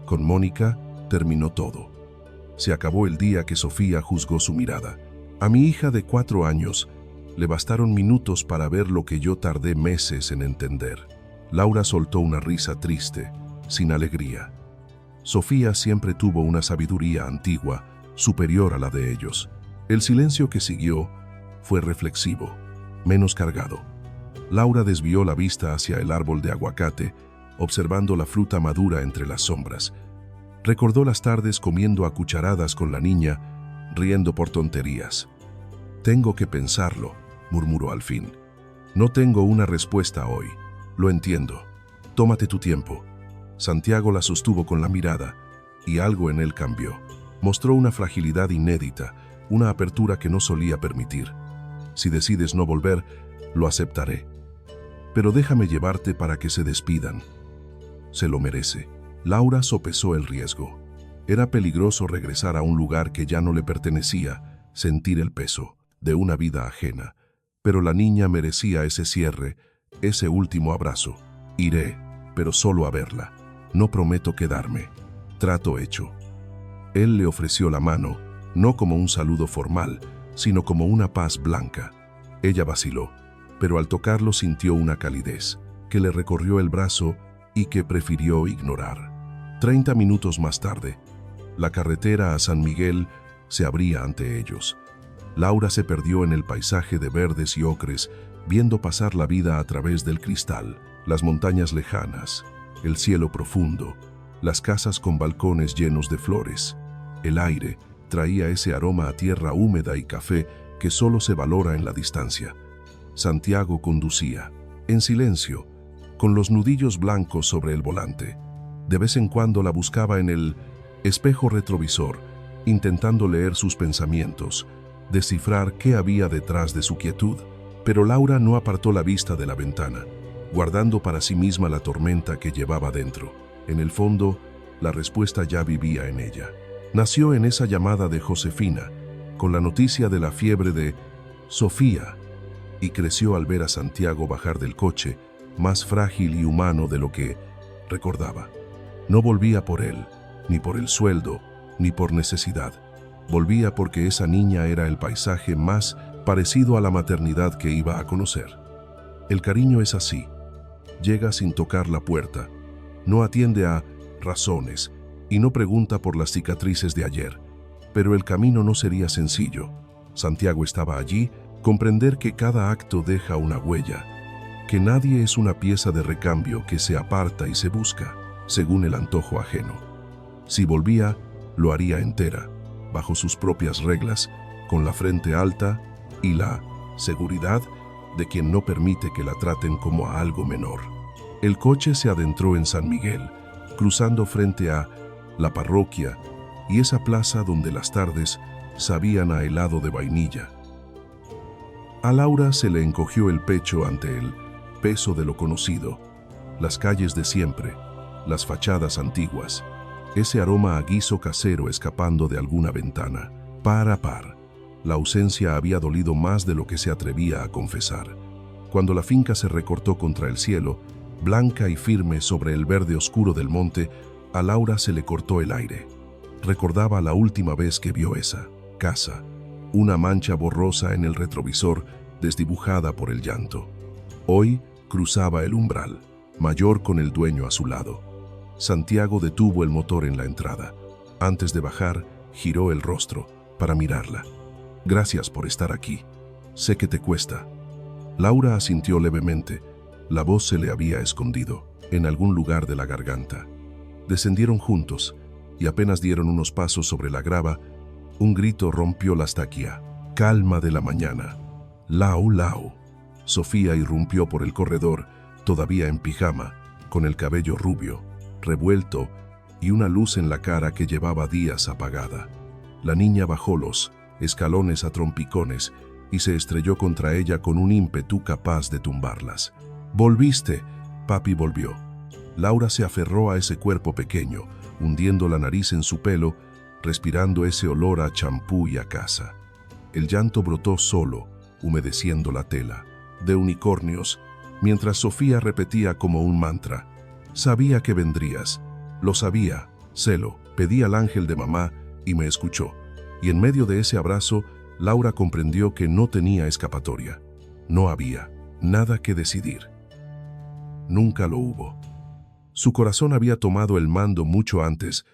Con Mónica terminó todo. Se acabó el día que Sofía juzgó su mirada. A mi hija de 4 años le bastaron minutos para ver lo que yo tardé meses en entender. Laura soltó una risa triste, sin alegría. Sofía siempre tuvo una sabiduría antigua, superior a la de ellos. El silencio que siguió fue reflexivo, menos cargado. Laura desvió la vista hacia el árbol de aguacate, observando la fruta madura entre las sombras. Recordó las tardes comiendo a cucharadas con la niña, riendo por tonterías. «Tengo que pensarlo», murmuró al fin. «No tengo una respuesta hoy. Lo entiendo. Tómate tu tiempo». Santiago la sostuvo con la mirada, y algo en él cambió. Mostró una fragilidad inédita, una apertura que no solía permitir. «Si decides no volver, lo aceptaré. Pero déjame llevarte para que se despidan. Se lo merece». Laura sopesó el riesgo. Era peligroso regresar a un lugar que ya no le pertenecía, sentir el peso de una vida ajena. Pero la niña merecía ese cierre, ese último abrazo. «Iré, pero solo a verla. No prometo quedarme». Trato hecho. Él le ofreció la mano, no como un saludo formal, sino como una paz blanca. Ella vaciló, pero al tocarlo sintió una calidez que le recorrió el brazo y que prefirió ignorar. 30 minutos más tarde, la carretera a San Miguel se abría ante ellos. Laura se perdió en el paisaje de verdes y ocres, viendo pasar la vida a través del cristal, las montañas lejanas, el cielo profundo, las casas con balcones llenos de flores. El aire traía ese aroma a tierra húmeda y café que solo se valora en la distancia. Santiago conducía, en silencio, con los nudillos blancos sobre el volante. De vez en cuando la buscaba en el espejo retrovisor, intentando leer sus pensamientos, descifrar qué había detrás de su quietud. Pero Laura no apartó la vista de la ventana, guardando para sí misma la tormenta que llevaba dentro. En el fondo, la respuesta ya vivía en ella. Nació en esa llamada de Josefina, con la noticia de la fiebre de Sofía, y creció al ver a Santiago bajar del coche, más frágil y humano de lo que recordaba. No volvía por él, ni por el sueldo, ni por necesidad. Volvía porque esa niña era el paisaje más parecido a la maternidad que iba a conocer. El cariño es así. Llega sin tocar la puerta, no atiende a razones y no pregunta por las cicatrices de ayer. Pero el camino no sería sencillo. Santiago estaba allí, comprender que cada acto deja una huella, que nadie es una pieza de recambio que se aparta y se busca, según el antojo ajeno. Si volvía, lo haría entera, bajo sus propias reglas, con la frente alta y la seguridad de quien no permite que la traten como a algo menor. El coche se adentró en San Miguel, cruzando frente a la parroquia y esa plaza donde las tardes sabían a helado de vainilla. A Laura se le encogió el pecho ante el peso de lo conocido, las calles de siempre, las fachadas antiguas, ese aroma a guiso casero escapando de alguna ventana. Par a par, la ausencia había dolido más de lo que se atrevía a confesar. Cuando la finca se recortó contra el cielo, blanca y firme sobre el verde oscuro del monte, a Laura se le cortó el aire. Recordaba la última vez que vio esa casa, una mancha borrosa en el retrovisor desdibujada por el llanto. Hoy, cruzaba el umbral, mayor con el dueño a su lado. Santiago detuvo el motor en la entrada. Antes de bajar, giró el rostro para mirarla. «Gracias por estar aquí. Sé que te cuesta». Laura asintió levemente. La voz se le había escondido en algún lugar de la garganta. Descendieron juntos y apenas dieron unos pasos sobre la grava, un grito rompió la taquia. «Calma de la mañana». «Lau, Lau». Sofía irrumpió por el corredor, todavía en pijama, con el cabello rubio, revuelto y una luz en la cara que llevaba días apagada. La niña bajó los escalones a trompicones y se estrelló contra ella con un ímpetu capaz de tumbarlas. «¿Volviste?» Papi volvió. Laura se aferró a ese cuerpo pequeño, hundiendo la nariz en su pelo, respirando ese olor a champú y a casa. El llanto brotó solo, humedeciendo la tela. De unicornios, mientras Sofía repetía como un mantra: «Sabía que vendrías». Lo sabía, Celo, pedí al ángel de mamá y me escuchó. Y en medio de ese abrazo, Laura comprendió que no tenía escapatoria. No había nada que decidir. Nunca lo hubo. Su corazón había tomado el mando mucho antes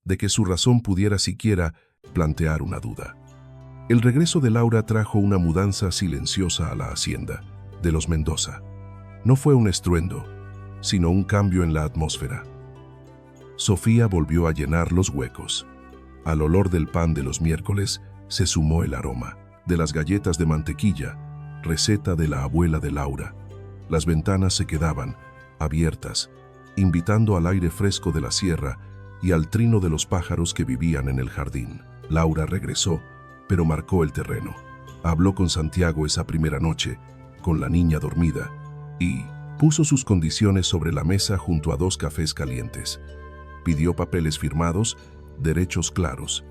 de que su razón pudiera siquiera plantear una duda. El regreso de Laura trajo una mudanza silenciosa a la hacienda de los Mendoza. No fue un estruendo, sino un cambio en la atmósfera. Sofía volvió a llenar los huecos. Al olor del pan de los miércoles se sumó el aroma de las galletas de mantequilla, receta de la abuela de Laura. Las ventanas se quedaban abiertas, invitando al aire fresco de la sierra y al trino de los pájaros que vivían en el jardín. Laura regresó, pero marcó el terreno. Habló con Santiago esa primera noche, con la niña dormida, y puso sus condiciones sobre la mesa junto a 2 cafés calientes. Pidió papeles firmados, derechos claros.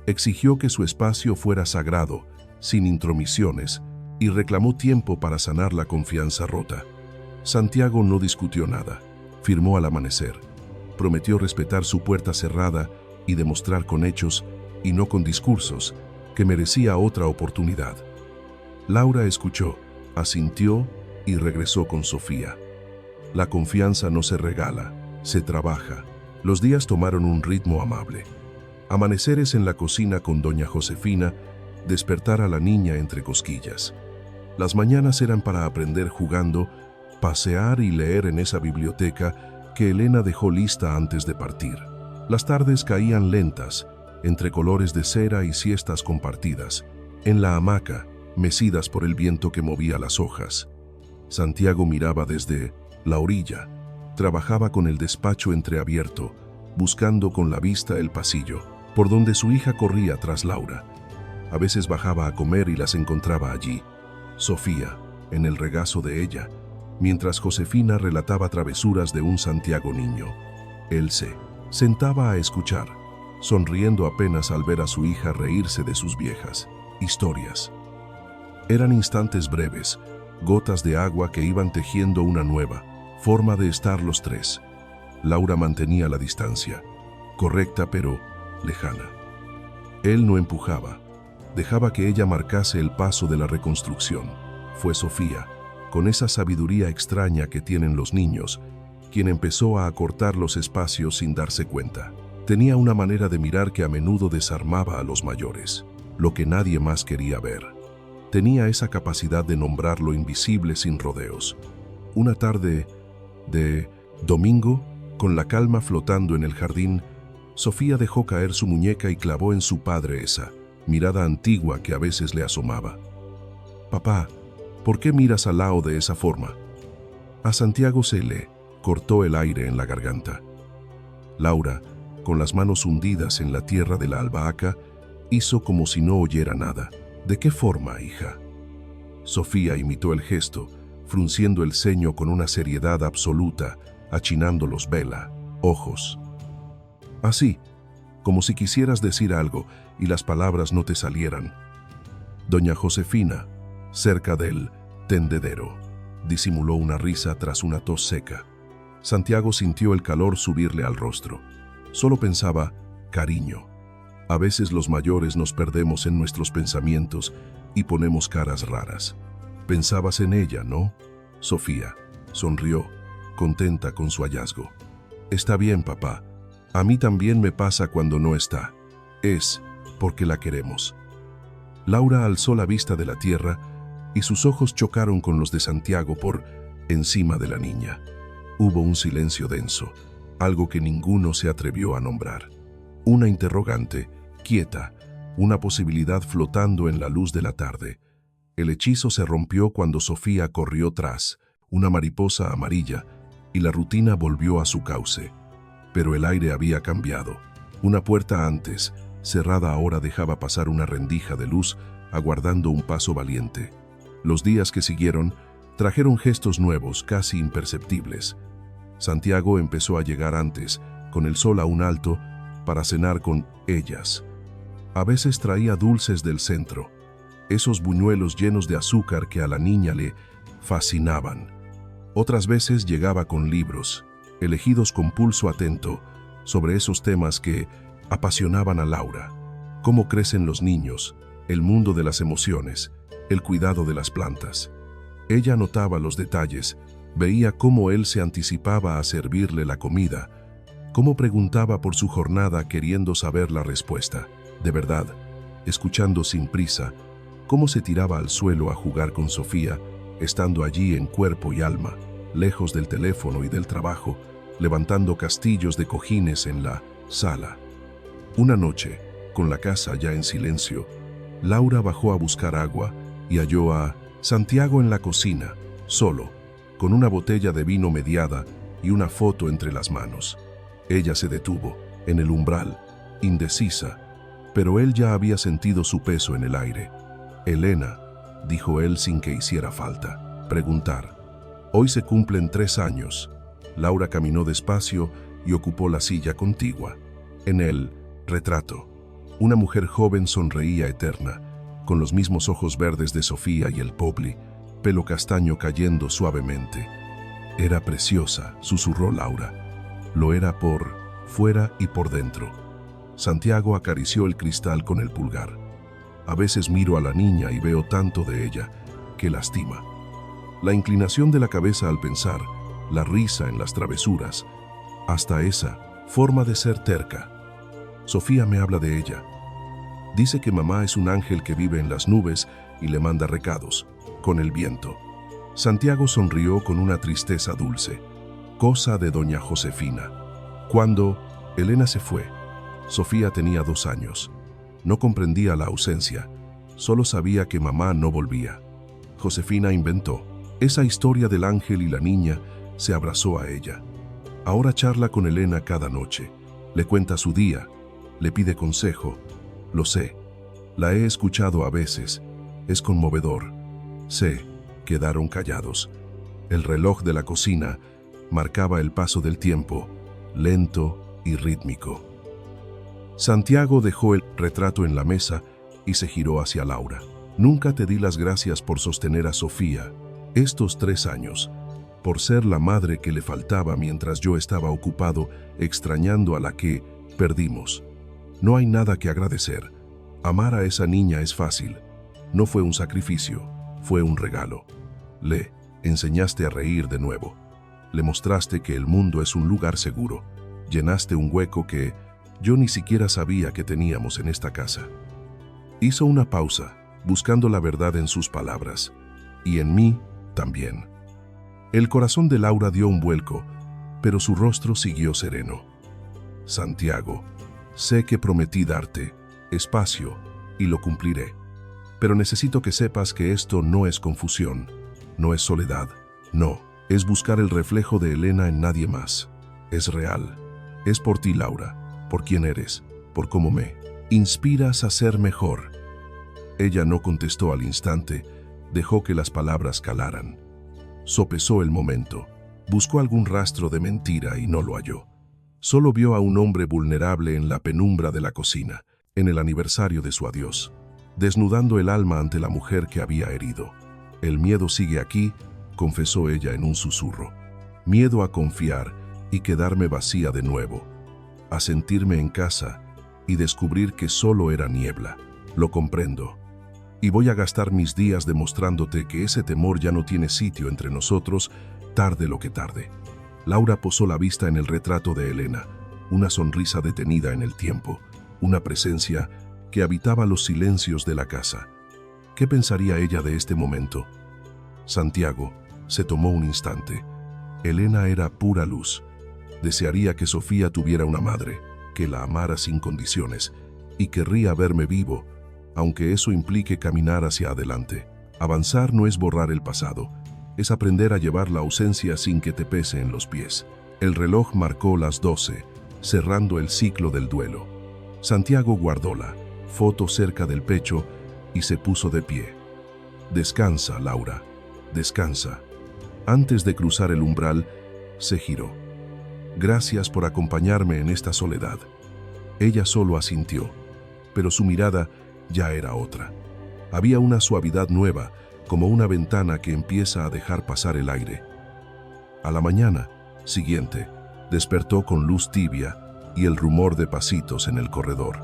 Exigió que su espacio fuera sagrado, sin intromisiones, y reclamó tiempo para sanar la confianza rota. Santiago no discutió nada. Firmó al amanecer. Prometió respetar su puerta cerrada y demostrar con hechos, y no con discursos, que merecía otra oportunidad. Laura escuchó, asintió y regresó con Sofía. La confianza no se regala, se trabaja. Los días tomaron un ritmo amable. Amaneceres en la cocina con doña Josefina, despertar a la niña entre cosquillas. Las mañanas eran para aprender jugando, pasear y leer en esa biblioteca que Elena dejó lista antes de partir. Las tardes caían lentas, entre colores de cera y siestas compartidas, en la hamaca, mecidas por el viento que movía las hojas. Santiago miraba desde la orilla, trabajaba con el despacho entreabierto, buscando con la vista el pasillo, por donde su hija corría tras Laura. A veces bajaba a comer y las encontraba allí, Sofía, en el regazo de ella, mientras Josefina relataba travesuras de un Santiago niño. Él se sentaba a escuchar, sonriendo apenas al ver a su hija reírse de sus viejas historias. Eran instantes breves, gotas de agua que iban tejiendo una nueva forma de estar los tres. Laura mantenía la distancia, correcta pero lejana. Él no empujaba, dejaba que ella marcase el paso de la reconstrucción. Fue Sofía, con esa sabiduría extraña que tienen los niños, quien empezó a acortar los espacios sin darse cuenta. Tenía una manera de mirar que a menudo desarmaba a los mayores, lo que nadie más quería ver. Tenía esa capacidad de nombrar lo invisible sin rodeos. Una tarde de domingo, con la calma flotando en el jardín, Sofía dejó caer su muñeca y clavó en su padre esa mirada antigua que a veces le asomaba. «Papá, ¿por qué miras a Lao de esa forma?» A Santiago se le cortó el aire en la garganta. Laura, con las manos hundidas en la tierra de la albahaca, hizo como si no oyera nada. «¿De qué forma, hija?» Sofía imitó el gesto, frunciendo el ceño con una seriedad absoluta, achinando los ojos. «Así, como si quisieras decir algo y las palabras no te salieran». Doña Josefina, cerca del tendedero, disimuló una risa tras una tos seca. Santiago sintió el calor subirle al rostro. Solo pensaba, cariño. A veces los mayores nos perdemos en nuestros pensamientos y ponemos caras raras. Pensabas en ella, ¿no, Sofía? Sonrió, contenta con su hallazgo. Está bien, papá. A mí también me pasa cuando no está. Es porque la queremos. Laura alzó la vista de la tierra y sus ojos chocaron con los de Santiago por encima de la niña. Hubo un silencio denso, algo que ninguno se atrevió a nombrar. Una interrogante, quieta, una posibilidad flotando en la luz de la tarde. El hechizo se rompió cuando Sofía corrió tras una mariposa amarilla y la rutina volvió a su cauce. Pero el aire había cambiado. Una puerta antes, cerrada ahora, dejaba pasar una rendija de luz, aguardando un paso valiente. Los días que siguieron trajeron gestos nuevos, casi imperceptibles. Santiago empezó a llegar antes, con el sol aún alto, para cenar con ellas. A veces traía dulces del centro, esos buñuelos llenos de azúcar que a la niña le fascinaban. Otras veces llegaba con libros, elegidos con pulso atento, sobre esos temas que apasionaban a Laura. Cómo crecen los niños, el mundo de las emociones, el cuidado de las plantas. Ella notaba los detalles, veía cómo él se anticipaba a servirle la comida, cómo preguntaba por su jornada queriendo saber la respuesta. De verdad, escuchando sin prisa, cómo se tiraba al suelo a jugar con Sofía, estando allí en cuerpo y alma, lejos del teléfono y del trabajo, levantando castillos de cojines en la sala. Una noche, con la casa ya en silencio, Laura bajó a buscar agua y halló a Santiago en la cocina, solo, con una botella de vino mediada y una foto entre las manos. Ella se detuvo, en el umbral, indecisa, pero él ya había sentido su peso en el aire. «Elena», dijo él sin que hiciera falta preguntar. «Hoy se cumplen 3 años». Laura caminó despacio y ocupó la silla contigua. En el retrato, una mujer joven sonreía eterna, con los mismos ojos verdes de Sofía y el popli, pelo castaño cayendo suavemente. «Era preciosa», susurró Laura. «Lo era por fuera y por dentro». Santiago acarició el cristal con el pulgar. «A veces miro a la niña y veo tanto de ella que lastima». La inclinación de la cabeza al pensar, la risa en las travesuras, hasta esa forma de ser terca. Sofía me habla de ella. Dice que mamá es un ángel que vive en las nubes y le manda recados, con el viento. Santiago sonrió con una tristeza dulce, cosa de doña Josefina. Cuando Elena se fue, Sofía tenía 2 años. No comprendía la ausencia, solo sabía que mamá no volvía. Josefina inventó esa historia del ángel y la niña se abrazó a ella. Ahora charla con Elena cada noche, le cuenta su día, le pide consejo. Lo sé, la he escuchado a veces, es conmovedor. Se quedaron callados. El reloj de la cocina marcaba el paso del tiempo, lento y rítmico. Santiago dejó el retrato en la mesa y se giró hacia Laura. «Nunca te di las gracias por sostener a Sofía estos 3 años, por ser la madre que le faltaba mientras yo estaba ocupado extrañando a la que perdimos. No hay nada que agradecer. Amar a esa niña es fácil. No fue un sacrificio, fue un regalo. Le enseñaste a reír de nuevo. Le mostraste que el mundo es un lugar seguro. Llenaste un hueco que yo ni siquiera sabía que teníamos en esta casa». Hizo una pausa, buscando la verdad en sus palabras, y en mí también. El corazón de Laura dio un vuelco, pero su rostro siguió sereno. «Santiago, sé que prometí darte espacio y lo cumpliré, pero necesito que sepas que esto no es confusión, no es soledad, no, es buscar el reflejo de Elena en nadie más. Es real, es por ti, Laura, por quien eres, por cómo me inspiras a ser mejor». Ella no contestó al instante, dejó que las palabras calaran. Sopesó el momento, buscó algún rastro de mentira y no lo halló. Solo vio a un hombre vulnerable en la penumbra de la cocina, en el aniversario de su adiós, desnudando el alma ante la mujer que había herido. «El miedo sigue aquí», confesó ella en un susurro. «Miedo a confiar y quedarme vacía de nuevo, a sentirme en casa y descubrir que solo era niebla. Lo comprendo. Y voy a gastar mis días demostrándote que ese temor ya no tiene sitio entre nosotros, tarde lo que tarde. Laura posó la vista en el retrato de Elena, una sonrisa detenida en el tiempo, una presencia que habitaba los silencios de la casa. ¿Qué pensaría ella de este momento? Santiago se tomó un instante. Elena era pura luz. Desearía que Sofía tuviera una madre, que la amara sin condiciones, y querría verme vivo, aunque eso implique caminar hacia adelante. Avanzar no es borrar el pasado, es aprender a llevar la ausencia sin que te pese en los pies. El reloj marcó las 12, cerrando el ciclo del duelo. Santiago guardó la foto cerca del pecho y se puso de pie. Descansa, Laura, descansa. Antes de cruzar el umbral, se giró. Gracias por acompañarme en esta soledad. Ella solo asintió, pero su mirada ya era otra. Había una suavidad nueva, como una ventana que empieza a dejar pasar el aire. A la mañana siguiente, despertó con luz tibia y el rumor de pasitos en el corredor.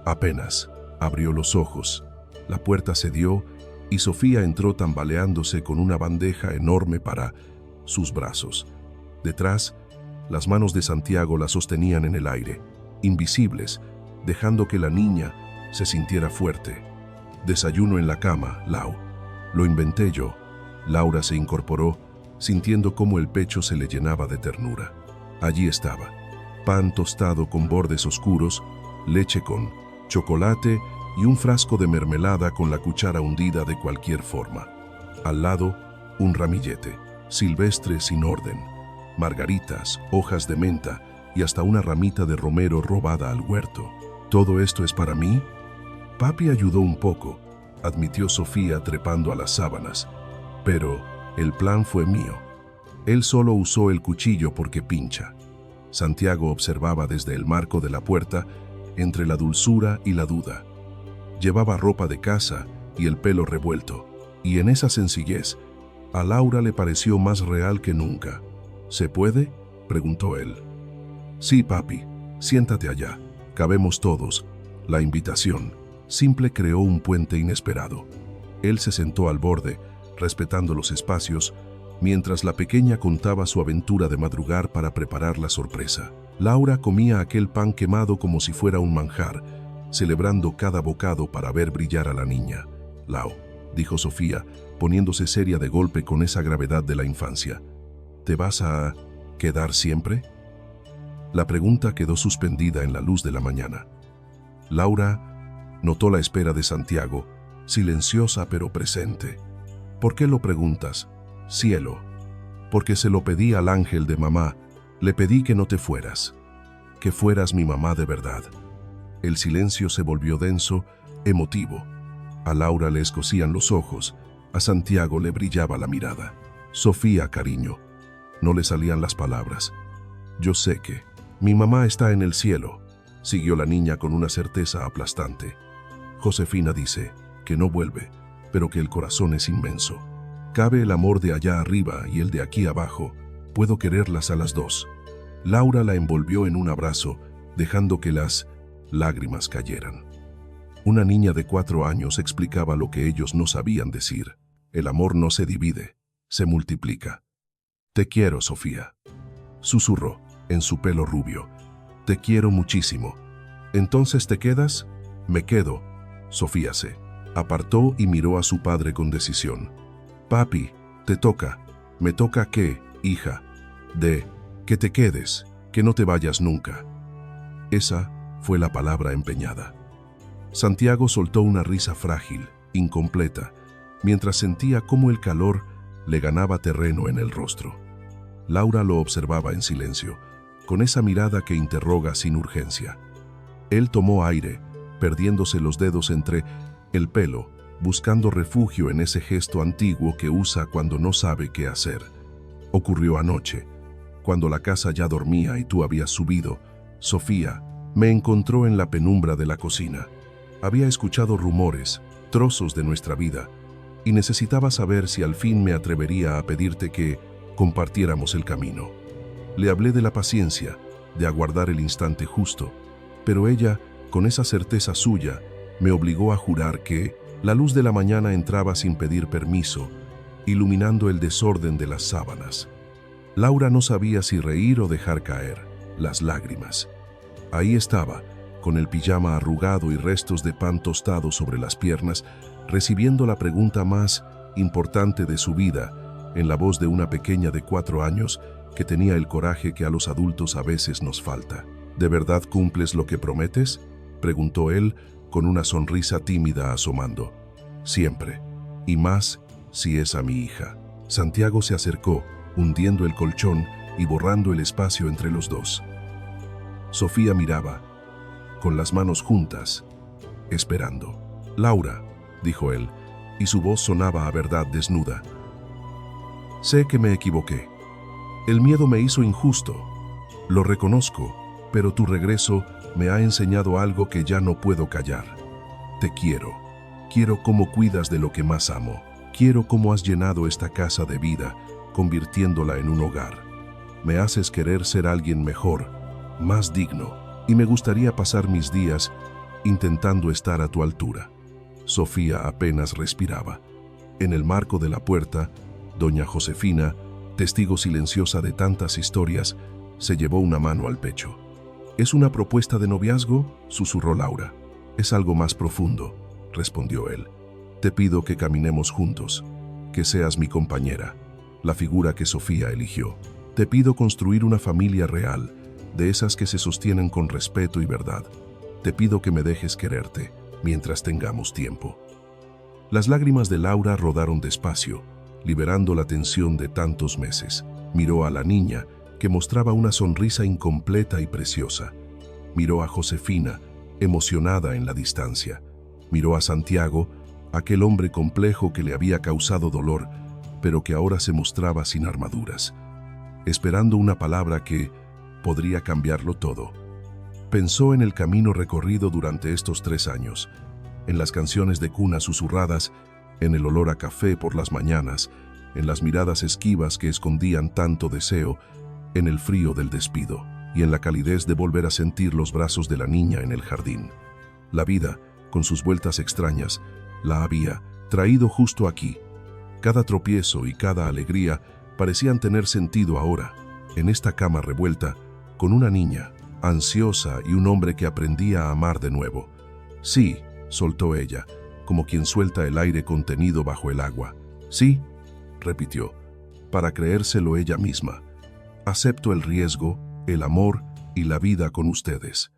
Apenas abrió los ojos, la puerta se dio y Sofía entró tambaleándose con una bandeja enorme para sus brazos. Detrás, las manos de Santiago la sostenían en el aire, invisibles, dejando que la niña se sintiera fuerte. Desayuno en la cama, Lau. Lo inventé yo. Laura se incorporó, sintiendo cómo el pecho se le llenaba de ternura. Allí estaba, pan tostado con bordes oscuros, leche con chocolate y un frasco de mermelada con la cuchara hundida de cualquier forma. Al lado, un ramillete, silvestre sin orden, margaritas, hojas de menta y hasta una ramita de romero robada al huerto. ¿Todo esto es para mí? Papi ayudó un poco, admitió Sofía trepando a las sábanas, pero el plan fue mío. Él solo usó el cuchillo porque pincha. Santiago observaba desde el marco de la puerta, entre la dulzura y la duda. Llevaba ropa de casa y el pelo revuelto, y en esa sencillez, a Laura le pareció más real que nunca. ¿Se puede?, preguntó él. Sí, papi, siéntate allá, cabemos todos. La invitación simple creó un puente inesperado. Él se sentó al borde, respetando los espacios, mientras la pequeña contaba su aventura de madrugar para preparar la sorpresa. Laura comía aquel pan quemado como si fuera un manjar, celebrando cada bocado para ver brillar a la niña. Lau, dijo Sofía, poniéndose seria de golpe con esa gravedad de la infancia. ¿Te vas a quedar siempre? La pregunta quedó suspendida en la luz de la mañana. Laura notó la espera de Santiago, silenciosa pero presente. ¿Por qué lo preguntas, cielo? Porque se lo pedí al ángel de mamá. Le pedí que no te fueras, que fueras mi mamá de verdad. El silencio se volvió denso, emotivo. A Laura le escocían los ojos, a Santiago le brillaba la mirada. Sofía, cariño. No le salían las palabras. Yo sé que mi mamá está en el cielo, siguió la niña con una certeza aplastante. Josefina dice que no vuelve, pero que el corazón es inmenso. Cabe el amor de allá arriba y el de aquí abajo. Puedo quererlas a las dos. Laura la envolvió en un abrazo, dejando que las lágrimas cayeran. Una niña de 4 años explicaba lo que ellos no sabían decir. El amor no se divide, se multiplica. Te quiero, Sofía, susurró en su pelo rubio. Te quiero muchísimo. ¿Entonces te quedas? Me quedo. Sofía se apartó y miró a su padre con decisión. Papi, te toca. ¿Me toca qué, hija? Que te quedes, que no te vayas nunca. Esa fue la palabra empeñada. Santiago soltó una risa frágil, incompleta, mientras sentía cómo el calor le ganaba terreno en el rostro. Laura lo observaba en silencio, con esa mirada que interroga sin urgencia. Él tomó aire, perdiéndose los dedos entre el pelo, buscando refugio en ese gesto antiguo que usa cuando no sabe qué hacer. Ocurrió anoche, cuando la casa ya dormía y tú habías subido. Sofía me encontró en la penumbra de la cocina. Había escuchado rumores, trozos de nuestra vida, y necesitaba saber si al fin me atrevería a pedirte que compartiéramos el camino. Le hablé de la paciencia, de aguardar el instante justo, pero ella, con esa certeza suya, me obligó a jurar que La luz de la mañana entraba sin pedir permiso, iluminando el desorden de las sábanas. Laura no sabía si reír o dejar caer las lágrimas. Ahí estaba, con el pijama arrugado y restos de pan tostado sobre las piernas, recibiendo la pregunta más importante de su vida, en la voz de una pequeña de 4 años que tenía el coraje que a los adultos a veces nos falta. ¿De verdad cumples lo que prometes?, preguntó él, con una sonrisa tímida asomando. Siempre, y más si es a mi hija. Santiago se acercó, hundiendo el colchón y borrando el espacio entre los dos. Sofía miraba, con las manos juntas, esperando. Laura, dijo él, y su voz sonaba a verdad desnuda. Sé que me equivoqué. El miedo me hizo injusto. Lo reconozco, pero tu regreso me ha enseñado algo que ya no puedo callar. Te quiero. Quiero cómo cuidas de lo que más amo. Quiero cómo has llenado esta casa de vida, convirtiéndola en un hogar. Me haces querer ser alguien mejor, más digno, y me gustaría pasar mis días intentando estar a tu altura. Sofía apenas respiraba. En el marco de la puerta, doña Josefina, testigo silenciosa de tantas historias, se llevó una mano al pecho. ¿Es una propuesta de noviazgo?, susurró Laura. Es algo más profundo, respondió él. Te pido que caminemos juntos, que seas mi compañera, la figura que Sofía eligió. Te pido construir una familia real, de esas que se sostienen con respeto y verdad. Te pido que me dejes quererte, mientras tengamos tiempo. Las lágrimas de Laura rodaron despacio, liberando la tensión de tantos meses. Miró a la niña, que mostraba una sonrisa incompleta y preciosa. Miró a Josefina, emocionada en la distancia. Miró a Santiago, aquel hombre complejo que le había causado dolor, pero que ahora se mostraba sin armaduras, esperando una palabra que podría cambiarlo todo. Pensó en el camino recorrido durante estos 3 años, en las canciones de cuna susurradas, en el olor a café por las mañanas, en las miradas esquivas que escondían tanto deseo, en el frío del despido y en la calidez de volver a sentir los brazos de la niña en el jardín. La vida, con sus vueltas extrañas, la había traído justo aquí. Cada tropiezo y cada alegría parecían tener sentido ahora, en esta cama revuelta, con una niña, ansiosa y un hombre que aprendía a amar de nuevo. Sí, soltó ella, como quien suelta el aire contenido bajo el agua. Sí, repitió, para creérselo ella misma. Acepto el riesgo, el amor y la vida con ustedes.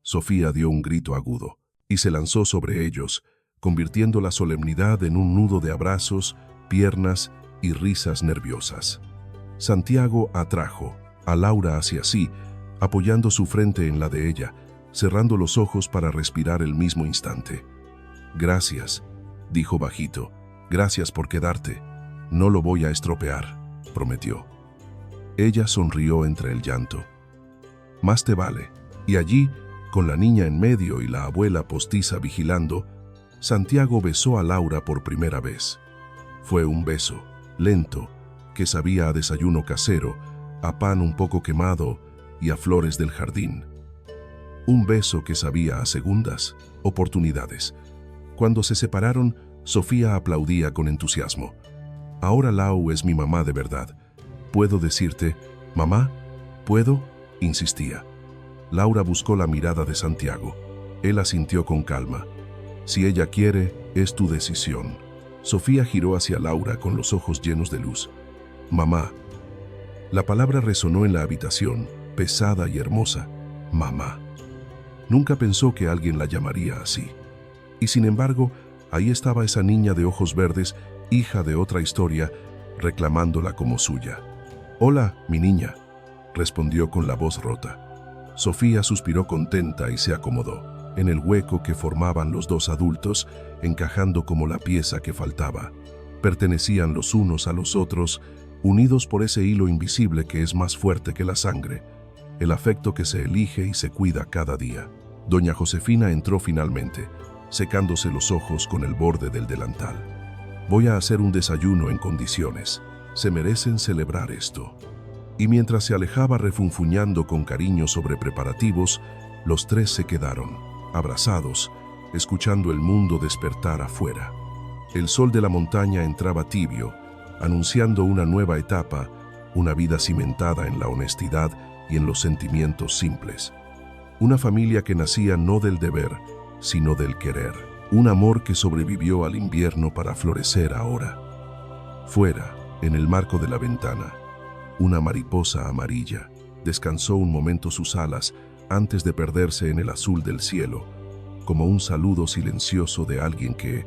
Sofía dio un grito agudo y se lanzó sobre ellos, convirtiendo la solemnidad en un nudo de abrazos, piernas y risas nerviosas. Santiago atrajo a Laura hacia sí, apoyando su frente en la de ella, cerrando los ojos para respirar el mismo instante. Gracias, dijo bajito, gracias por quedarte. No lo voy a estropear, prometió. Ella sonrió entre el llanto. Más te vale. Y allí, con la niña en medio y la abuela postiza vigilando, Santiago besó a Laura por primera vez. Fue un beso, lento, que sabía a desayuno casero, a pan un poco quemado y a flores del jardín. Un beso que sabía a segundas oportunidades. Cuando se separaron, Sofía aplaudía con entusiasmo. Ahora Lau es mi mamá de verdad. ¿Puedo decirte, mamá? ¿Puedo?, insistía. Laura buscó la mirada de Santiago. Él asintió con calma. Si ella quiere, es tu decisión. Sofía giró hacia Laura con los ojos llenos de luz. Mamá. La palabra resonó en la habitación, pesada y hermosa. Mamá. Nunca pensó que alguien la llamaría así. Y sin embargo, ahí estaba esa niña de ojos verdes, hija de otra historia, reclamándola como suya. Hola, mi niña, respondió con la voz rota. Sofía suspiró contenta y se acomodó, en el hueco que formaban los dos adultos, encajando como la pieza que faltaba. Pertenecían los unos a los otros, unidos por ese hilo invisible que es más fuerte que la sangre, el afecto que se elige y se cuida cada día. Doña Josefina entró finalmente, secándose los ojos con el borde del delantal. Voy a hacer un desayuno en condiciones. Se merecen celebrar esto. Y mientras se alejaba refunfuñando con cariño sobre preparativos, los tres se quedaron, abrazados, escuchando el mundo despertar afuera. El sol de la montaña entraba tibio, anunciando una nueva etapa, una vida cimentada en la honestidad y en los sentimientos simples. Una familia que nacía no del deber, sino del querer. Un amor que sobrevivió al invierno para florecer ahora. Fuera, en el marco de la ventana, una mariposa amarilla descansó un momento sus alas antes de perderse en el azul del cielo, como un saludo silencioso de alguien que,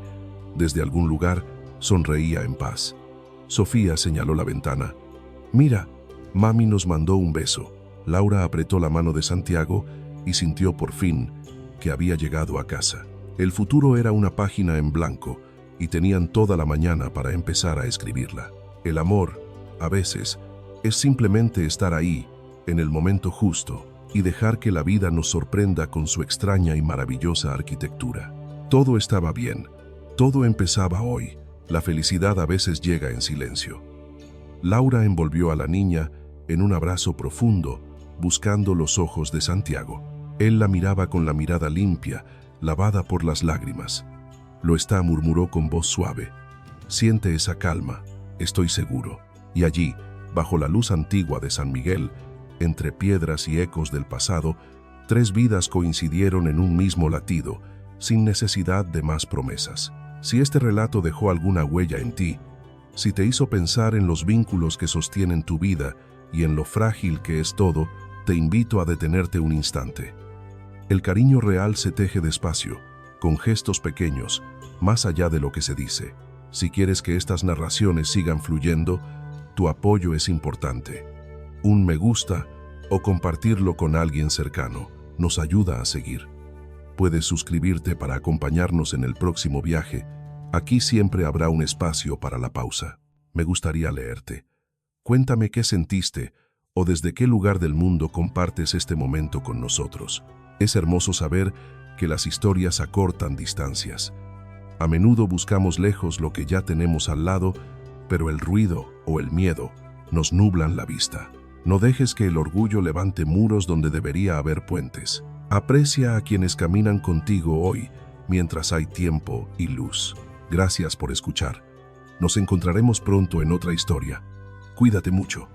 desde algún lugar, sonreía en paz. Sofía señaló la ventana. «Mira, mami nos mandó un beso». Laura apretó la mano de Santiago y sintió por fin que había llegado a casa. El futuro era una página en blanco y tenían toda la mañana para empezar a escribirla. El amor, a veces, es simplemente estar ahí, en el momento justo, y dejar que la vida nos sorprenda con su extraña y maravillosa arquitectura. Todo estaba bien. Todo empezaba hoy. La felicidad a veces llega en silencio. Laura envolvió a la niña en un abrazo profundo, buscando los ojos de Santiago. Él la miraba con la mirada limpia, lavada por las lágrimas. «Lo está», murmuró con voz suave. «Siente esa calma, estoy seguro». Y allí, bajo la luz antigua de San Miguel, entre piedras y ecos del pasado, 3 vidas coincidieron en un mismo latido, sin necesidad de más promesas. Si este relato dejó alguna huella en ti, si te hizo pensar en los vínculos que sostienen tu vida y en lo frágil que es todo, te invito a detenerte un instante. El cariño real se teje despacio, con gestos pequeños, más allá de lo que se dice. Si quieres que estas narraciones sigan fluyendo, tu apoyo es importante. Un me gusta o compartirlo con alguien cercano nos ayuda a seguir. Puedes suscribirte para acompañarnos en el próximo viaje. Aquí siempre habrá un espacio para la pausa. Me gustaría leerte. Cuéntame qué sentiste o desde qué lugar del mundo compartes este momento con nosotros. Es hermoso saber que las historias acortan distancias. A menudo buscamos lejos lo que ya tenemos al lado, pero el ruido o el miedo nos nublan la vista. No dejes que el orgullo levante muros donde debería haber puentes. Aprecia a quienes caminan contigo hoy, mientras hay tiempo y luz. Gracias por escuchar. Nos encontraremos pronto en otra historia. Cuídate mucho.